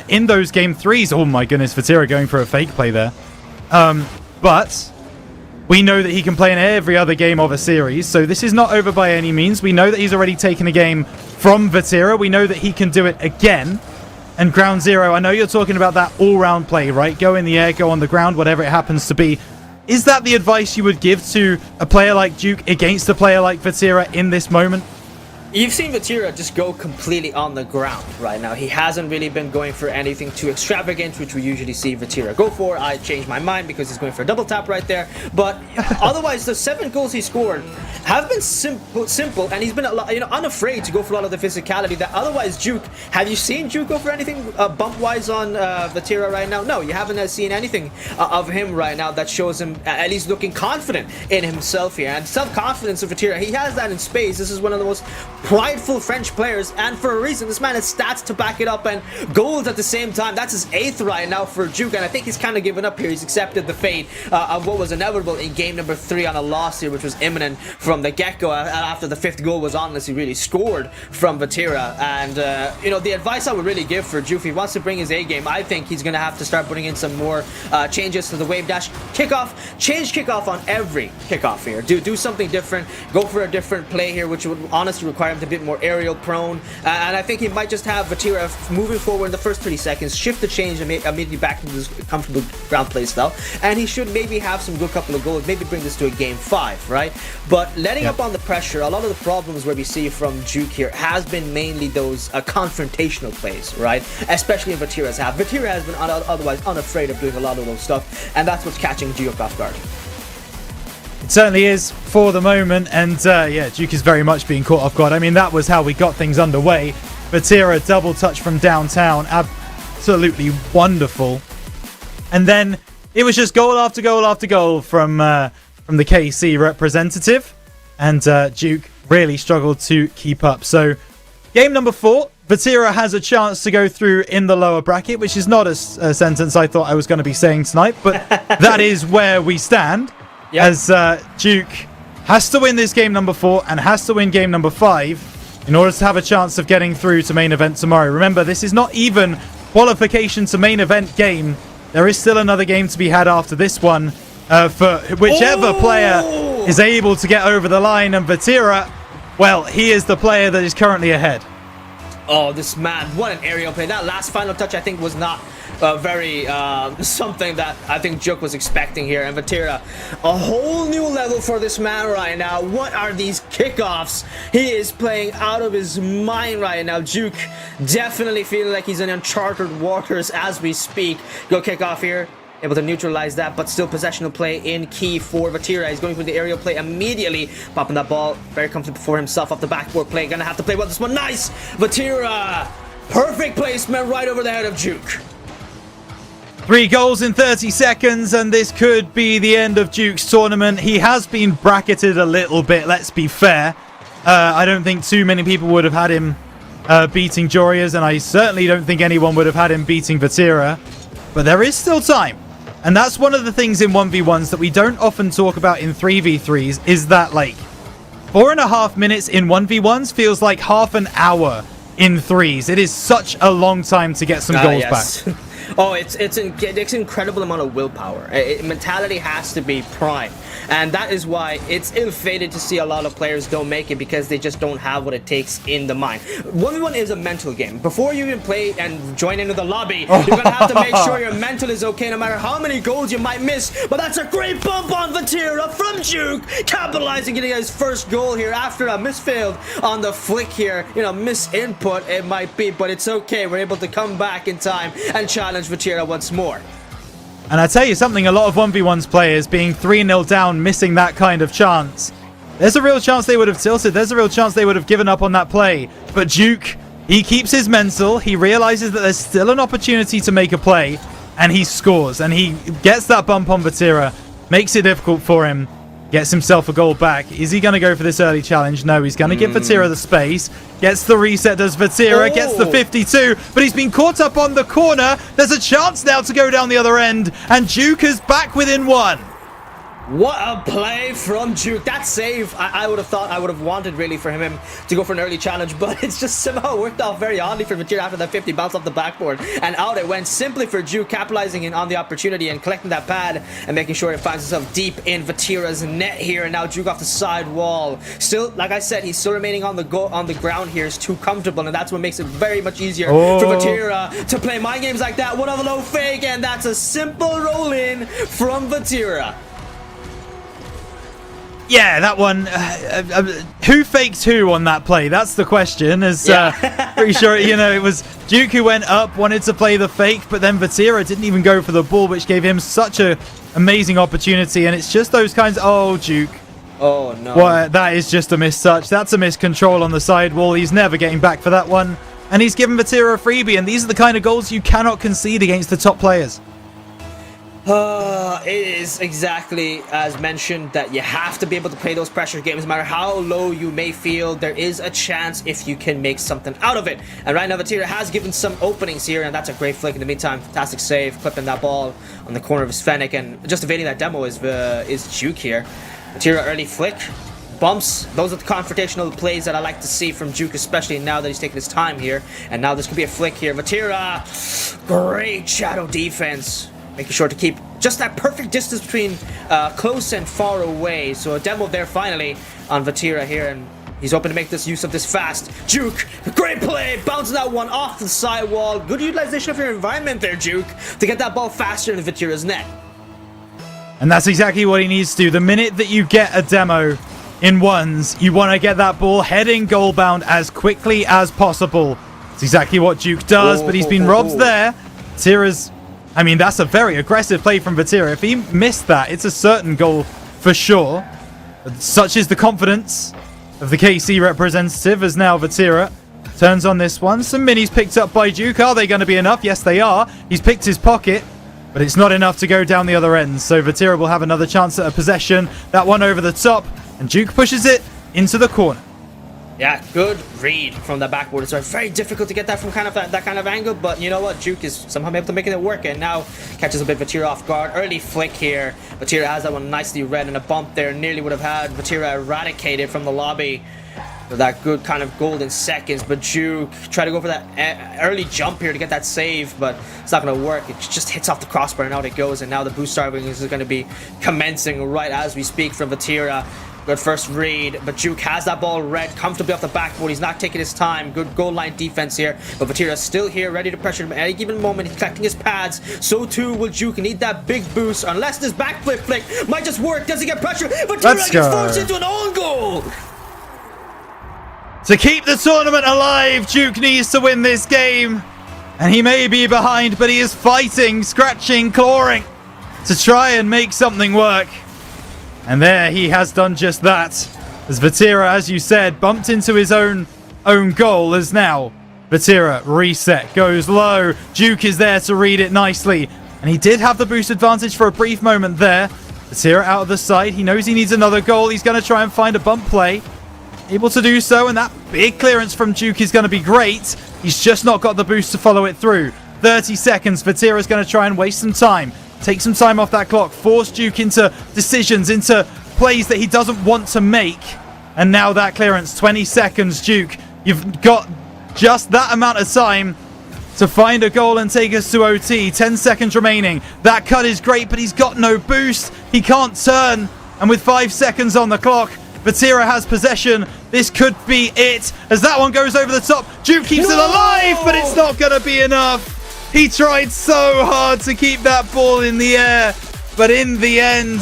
in those Game 3s. Oh my goodness, Vatira going for a fake play there. But we know that he can play in every other game of a series, so this is not over by any means. We know that he's already taken a game from Vatira. We know that he can do it again. And Ground Zero, I know you're talking about that all-round play, right? Go in the air, go on the ground, whatever it happens to be. Is that the advice you would give to a player like Giuk against a player like Vatira in this moment? You've seen Vatira just go completely on the ground right now. He hasn't really been going for anything too extravagant, which we usually see Vatira go for. I changed my mind because he's going for a double tap right there. But otherwise, the 7 goals he scored have been simple, and he's been a lot, unafraid to go for a lot of the physicality that otherwise Giuk. Have you seen Giuk go for anything bump-wise on Vatira right now? No, you haven't seen anything of him right now that shows him at least looking confident in himself here. And self-confidence of Vatira, he has that in space. This is one of the most prideful French players, and for a reason. This man has stats to back it up and goals at the same time. That's his 8th right now for Giuk, and I think he's kind of given up here. He's accepted the fate of what was inevitable in game number 3 on a loss here, which was imminent from the get-go after the 5th goal was on, unless he really scored from Vatira. And, you know, the advice I would really give for Giuk, if he wants to bring his A-game, I think he's going to have to start putting in some more changes to the wave dash kickoff. Change kickoff on every kickoff here. Do something different. Go for a different play here, which would honestly require him to be a bit more aerial prone. And I think he might just have Vatira moving forward in the first 30 seconds, shift the change and immediately back into his comfortable ground play style. And he should maybe have some good couple of goals, maybe bring this to a game 5, right? But letting up on the pressure, a lot of the problems where we see from Giuk here has been mainly those confrontational plays, right? Especially in Vatira's half. Vatira has been otherwise unafraid of doing a lot of those stuff, and that's what's catching Giuk off guard. It certainly is for the moment, and yeah, Giuk is very much being caught off guard. I mean, that was how we got things underway. Vatira, double touch from downtown, absolutely wonderful. And then it was just goal after goal after goal from the KC representative, and Giuk really struggled to keep up. So game number 4, Vatira has a chance to go through in the lower bracket, which is not a sentence I thought I was going to be saying tonight, but that is where we stand. Yep. As Giuk has to win this game number 4 and has to win game number 5 in order to have a chance of getting through to main event tomorrow. Remember, this is not even qualification to main event game. There is still another game to be had after this one for whichever player is able to get over the line. And Vatira, well, he is the player that is currently ahead. Oh, this man, what an aerial play. That last final touch, I think, was not very something that I think Giuk was expecting here. And Vatira, a whole new level for this man right now. What are these kickoffs? He is playing out of his mind right now. Giuk definitely feeling like he's in uncharted waters as we speak. Go kickoff here. Able to neutralize that, but still possessional play in key for Vatira. He's going for the aerial play immediately, popping that ball very comfortable for himself off the backboard play. Gonna have to play well this one. Nice! Vatira! Perfect placement right over the head of Giuk. 3 goals in 30 seconds, and this could be the end of Giuk's tournament. He has been bracketed a little bit, let's be fair. I don't think too many people would have had him beating Jorias, and I certainly don't think anyone would have had him beating Vatira. But there is still time. And that's one of the things in 1v1s that we don't often talk about in 3v3s, is that, like, 4.5 minutes in 1v1s feels like half an hour in 3s. It is such a long time to get some goals back. Oh, it's an incredible amount of willpower. Mentality has to be prime. And that is why it's ill-fated to see a lot of players don't make it, because they just don't have what it takes in the mind. 1v1 is a mental game. Before you even play and join into the lobby, you're going to have to make sure your mental is okay no matter how many goals you might miss. But that's a great bump on Vatira from Giuk, capitalizing, getting his first goal here after a misfailed on the flick here. You know, misinput it might be, but it's okay. We're able to come back in time and challenge Vatira once more. And I tell you something, a lot of 1v1's players being 3-0 down, missing that kind of chance. There's a real chance they would have tilted. There's a real chance they would have given up on that play. But Giuk, he keeps his mental. He realizes that there's still an opportunity to make a play. And he scores. And he gets that bump on Vatira. Makes it difficult for him. Gets himself a goal back. Is he going to go for this early challenge? No, he's going to give Vatira the space. Gets the reset, does Vatira. Gets the 52, but he's been caught up on the corner. There's a chance now to go down the other end, and Giuk is back within 1. What a play from Giuk. That save, I would have thought, I would have wanted really for him to go for an early challenge, but it's just somehow worked out very oddly for Vatira after that 50 bounce off the backboard. And out it went simply for Giuk, capitalizing on the opportunity and collecting that pad and making sure it finds himself deep in Vatira's net here. And now Giuk off the side wall. Still, like I said, he's still remaining on the ground here. Is too comfortable, and that's what makes it very much easier for Vatira to play mind games like that. What a low fake, and that's a simple roll in from Vatira. Yeah, that one. Who faked who on that play? That's the question. Pretty sure, you know, it was Giuk who went up, wanted to play the fake, but then Vatira didn't even go for the ball, which gave him such a amazing opportunity. And it's just those kinds. Oh, Giuk. Oh no. Well, that is just a miss touch. That's a miscontrol on the side wall. He's never getting back for that one. And he's given Vatira a freebie. And these are the kind of goals you cannot concede against the top players. It is exactly as mentioned that you have to be able to play those pressure games no matter how low you may feel. There is a chance if you can make something out of it. And right now Vatira has given some openings here, and that's a great flick in the meantime. Fantastic save, clipping that ball on the corner of his Fennec, and just evading that demo is Giuk here. Vatira early flick. Bumps. Those are the confrontational plays that I like to see from Giuk, especially now that he's taking his time here. And now this could be a flick here. Vatira, great shadow defense. Making sure to keep just that perfect distance between close and far away. So a demo there finally on Vatira here, and he's hoping to make this use of this fast. Giuk, great play, bounces that one off the side wall. Good utilization of your environment there, Giuk, to get that ball faster in Vatira's net. And that's exactly what he needs to do. The minute that you get a demo in ones, you want to get that ball heading goal bound as quickly as possible. It's exactly what Giuk does, but he's been robbed there. Vatira's... I mean, that's a very aggressive play from Vatira. If he missed that, it's a certain goal for sure. But such is the confidence of the KC representative as now Vatira turns on this one. Some minis picked up by Giuk. Are they going to be enough? Yes, they are. He's picked his pocket, but it's not enough to go down the other end. So Vatira will have another chance at a possession. That one over the top, and Giuk pushes it into the corner. Yeah, good read from the backboard. It's very difficult to get that from that kind of angle, but you know what? Giuk is somehow able to make it work, and now catches a bit Vatira off guard. Early flick here. Vatira has that one nicely read, and a bump there nearly would have had Vatira eradicated from the lobby for that good kind of golden seconds. But Giuk try to go for that early jump here to get that save, but it's not going to work. It just hits off the crossbar, and out it goes, and now the boost starving is going to be commencing right as we speak from Vatira. Good first read, but Giuk has that ball read comfortably off the backboard. He's not taking his time. Good goal line defense here, but Vatira's still here, ready to pressure him at any given moment. He's collecting his pads. So too will Giuk need that big boost, unless this backflip flick might just work. Does he get pressure? Vatira gets forced into an own goal. To keep the tournament alive, Giuk needs to win this game. And he may be behind, but he is fighting, scratching, clawing to try and make something work. And there he has done just that. As Vatira, as you said, bumped into his own goal, as now Vatira reset, goes low. Giuk is there to read it nicely. And he did have the boost advantage for a brief moment there. Vatira out of the sight. He knows he needs another goal. He's going to try and find a bump play. Able to do so, and that big clearance from Giuk is going to be great. He's just not got the boost to follow it through. 30 seconds. Vatira's going to try and waste some time. Take some time off that clock. Force Giuk into decisions, into plays that he doesn't want to make. And now that clearance. 20 seconds, Giuk. You've got just that amount of time to find a goal and take us to OT. 10 seconds remaining. That cut is great, but he's got no boost. He can't turn. And with 5 seconds on the clock, Vatira has possession. This could be it. As that one goes over the top, Giuk keeps it alive, but it's not going to be enough. He tried so hard to keep that ball in the air, but in the end,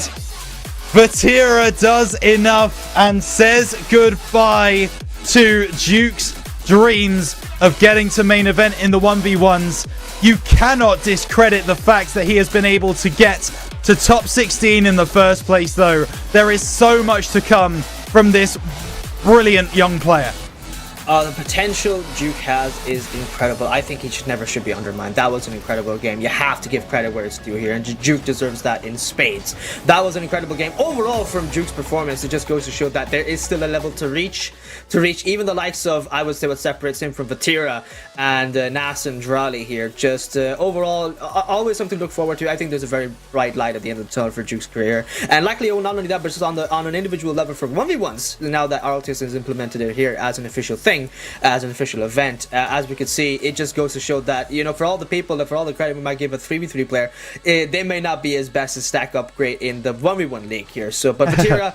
Vatira does enough and says goodbye to Giuk's dreams of getting to main event in the 1v1s. You cannot discredit the fact that he has been able to get to top 16 in the first place, though. There is so much to come from this brilliant young player. The potential Giuk has is incredible. I think he never should be undermined. That was an incredible game. You have to give credit where it's due here, and Giuk deserves that in spades. That was an incredible game. Overall, from Giuk's performance, it just goes to show that there is still a level to reach even the likes of, I would say, what separates him from Vatira and Nas and Drali here. Just overall, always something to look forward to. I think there's a very bright light at the end of the tunnel for Giuk's career. And likely, not only that, but just on an individual level for 1v1s, now that RLCS has implemented it here as an official thing. As an official event, as we could see, it just goes to show that, you know, for all the people, for all the credit we might give a 3v3 player, they may not be as best as stack up great in the 1v1 league here. So, but Vatira,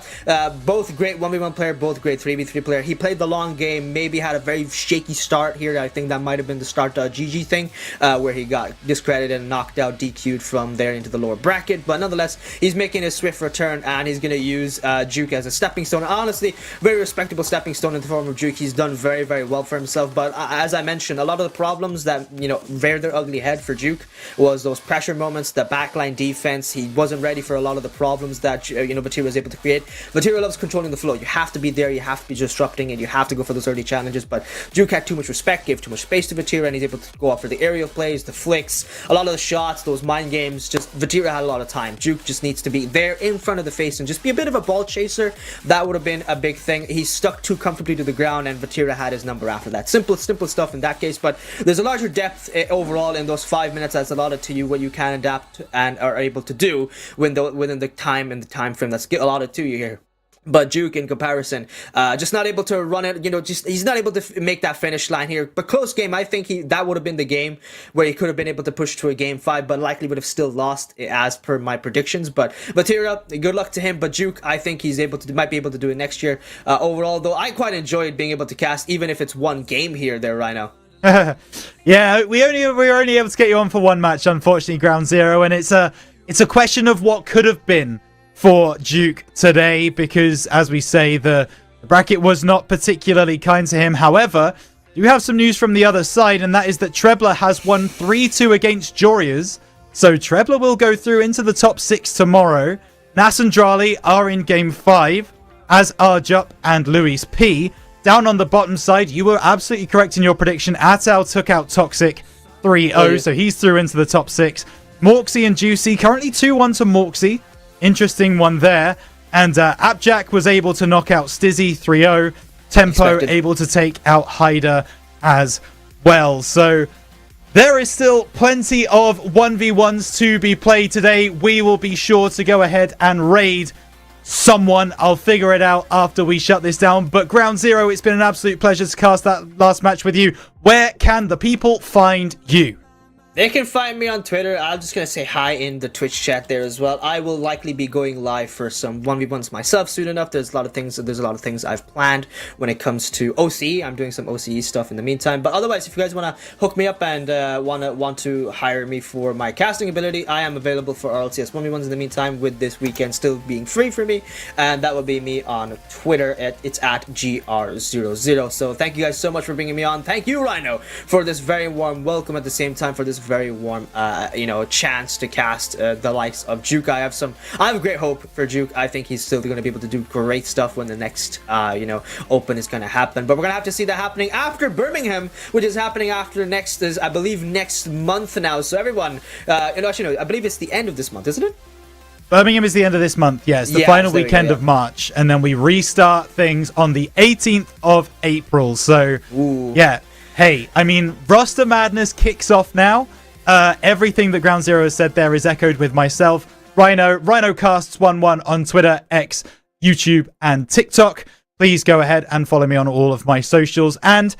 both great 1v1 player, both great 3v3 player. He played the long game, maybe had a very shaky start here. I think that might have been the start GG thing, where he got discredited and knocked out, DQ'd from there into the lower bracket. But nonetheless, he's making a swift return, and he's going to use Giuk as a stepping stone. Honestly, very respectable stepping stone in the form of Giuk. He's done very very, very well for himself. But as I mentioned, a lot of the problems that, reared their ugly head for Giuk was those pressure moments, the backline defense. He wasn't ready for a lot of the problems that, Vatira was able to create. Vatira loves controlling the flow. You have to be there, you have to be disrupting, and you have to go for those early challenges. But Giuk had too much respect, gave too much space to Vatira, and he's able to go up for the aerial plays, the flicks, a lot of the shots, those mind games. Just Vatira had a lot of time. Giuk just needs to be there in front of the face and just be a bit of a ball chaser. That would have been a big thing. He stuck too comfortably to the ground, and Vatira had his number after that. Simple stuff in that case, but there's a larger depth overall in those 5 minutes that's allotted to you, what you can adapt and are able to do within the time and the time frame that's allotted to you here. But Giuk, in comparison, just not able to run it, he's not able to make that finish line here. But close game, I think that would have been the game where he could have been able to push to a game 5, but likely would have still lost as per my predictions. But Vatira, good luck to him. But Giuk, I think he's might be able to do it next year. Overall, though, I quite enjoyed being able to cast, even if it's one game here, Rhino. Yeah, we were only able to get you on for one match, unfortunately, Ground Zero, and it's a question of what could have been for Giuk today, because as we say, the bracket was not particularly kind to him. However, you have some news from the other side, and that is that Trebler has won 3-2 against Jorias, so Trebler will go through into the top 6 tomorrow. Nas and Drali are in game 5, as are Jup and Luis P. Down on the bottom side, you were absolutely correct in your prediction. Atal took out Toxic 3-0, so he's through into the top 6. Morksy and Juicy, currently 2-1 to Morksy. Interesting one there. And Apjack was able to knock out Stizzy 3-0. Tempo able to take out Hyder as well. So there is still plenty of 1v1s to be played today. We will be sure to go ahead and raid someone. I'll figure it out after we shut this down. But Ground Zero, it's been an absolute pleasure to cast that last match with you. Where can the people find you? They can find me on Twitter. I'm just going to say hi in the Twitch chat there as well. I will likely be going live for some 1v1s myself soon enough. There's a lot of things I've planned when it comes to OCE. I'm doing some OCE stuff in the meantime. But otherwise, if you guys want to hook me up and want to hire me for my casting ability, I am available for RLCS 1v1s in the meantime, with this weekend still being free for me. And that will be me on Twitter. It's at GR00. So thank you guys so much for bringing me on. Thank you, Rhino, for this very warm welcome, at the same time for this very warm chance to cast the likes of Giuk. I have great hope for Giuk. I think he's still going to be able to do great stuff when the next open is going to happen, but we're going to have to see that happening after Birmingham, which is happening after next month now. So everyone, I believe it's the end of this month, isn't it? Birmingham is the end of this month, yes. The final weekend of March, and then we restart things on the 18th of April. So, yeah. Hey, I mean, roster madness kicks off now. Everything that Ground Zero has said there is echoed with myself. RhinoCasts11 on Twitter, X, YouTube, and TikTok. Please go ahead and follow me on all of my socials. And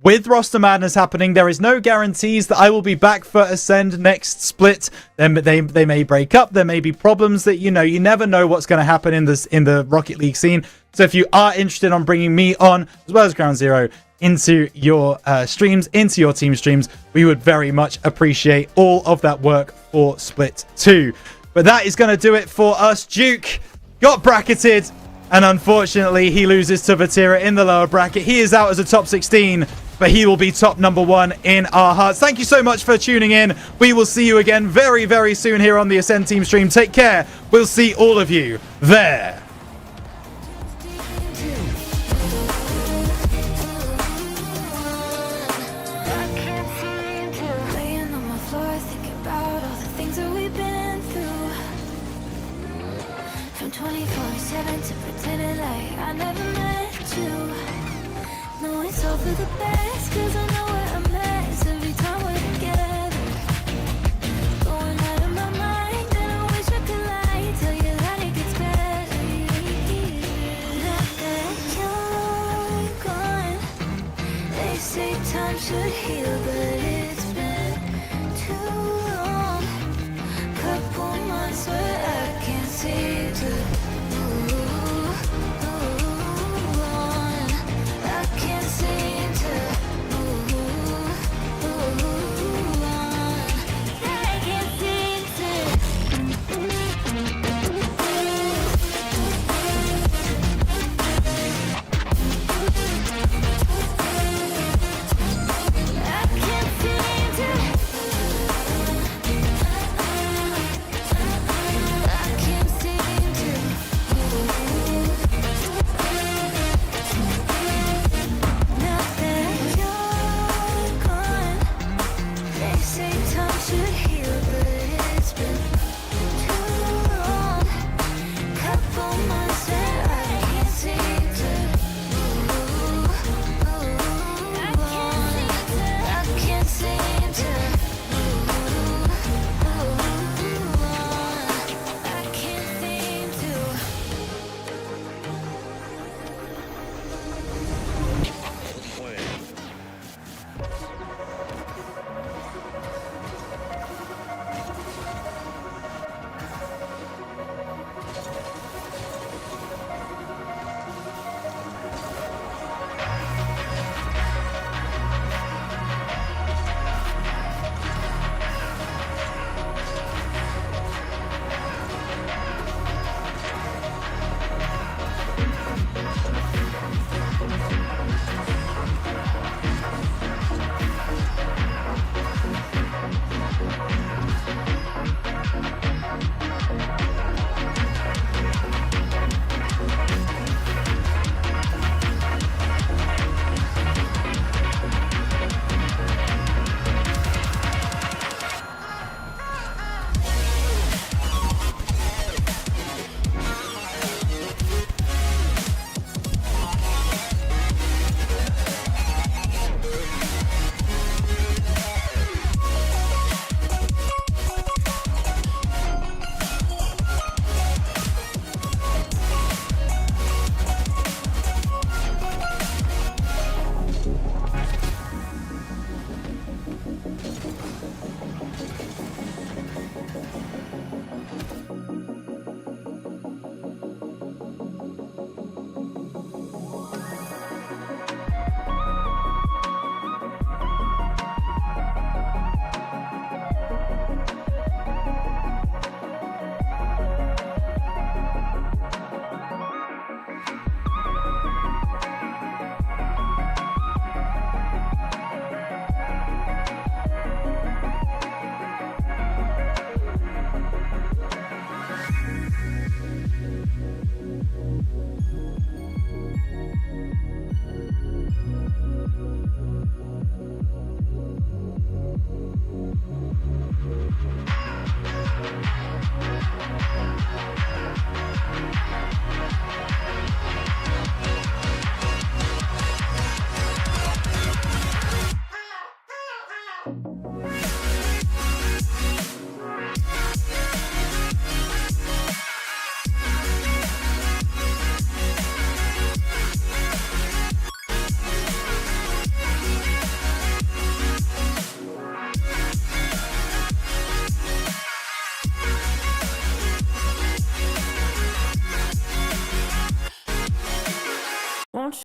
with roster madness happening, there is no guarantees that I will be back for Ascend next split. Then they may break up. There may be problems that you never know what's going to happen in the Rocket League scene. So if you are interested on bringing me on, as well as Ground Zero, into your streams, into your team streams, we would very much appreciate all of that work for Split 2. But that is going to do it for us. Giuk got bracketed, and unfortunately he loses to Vatira in the lower bracket. He is out as a top 16, but he will be top number 1 in our hearts. Thank you so much for tuning in. We will see you again very, very soon here on the Ascend Team stream. Take care. We'll see all of you there. Laying on my floor, thinking about all the things that we've been through. From 24/7 to pretending like I never met you. No, it's all for the best, 'cause I know we're a mess every time we're together. Going out of my mind, and I wish I could lie, tell you that it gets better. Now that you're gone, they say time should heal, but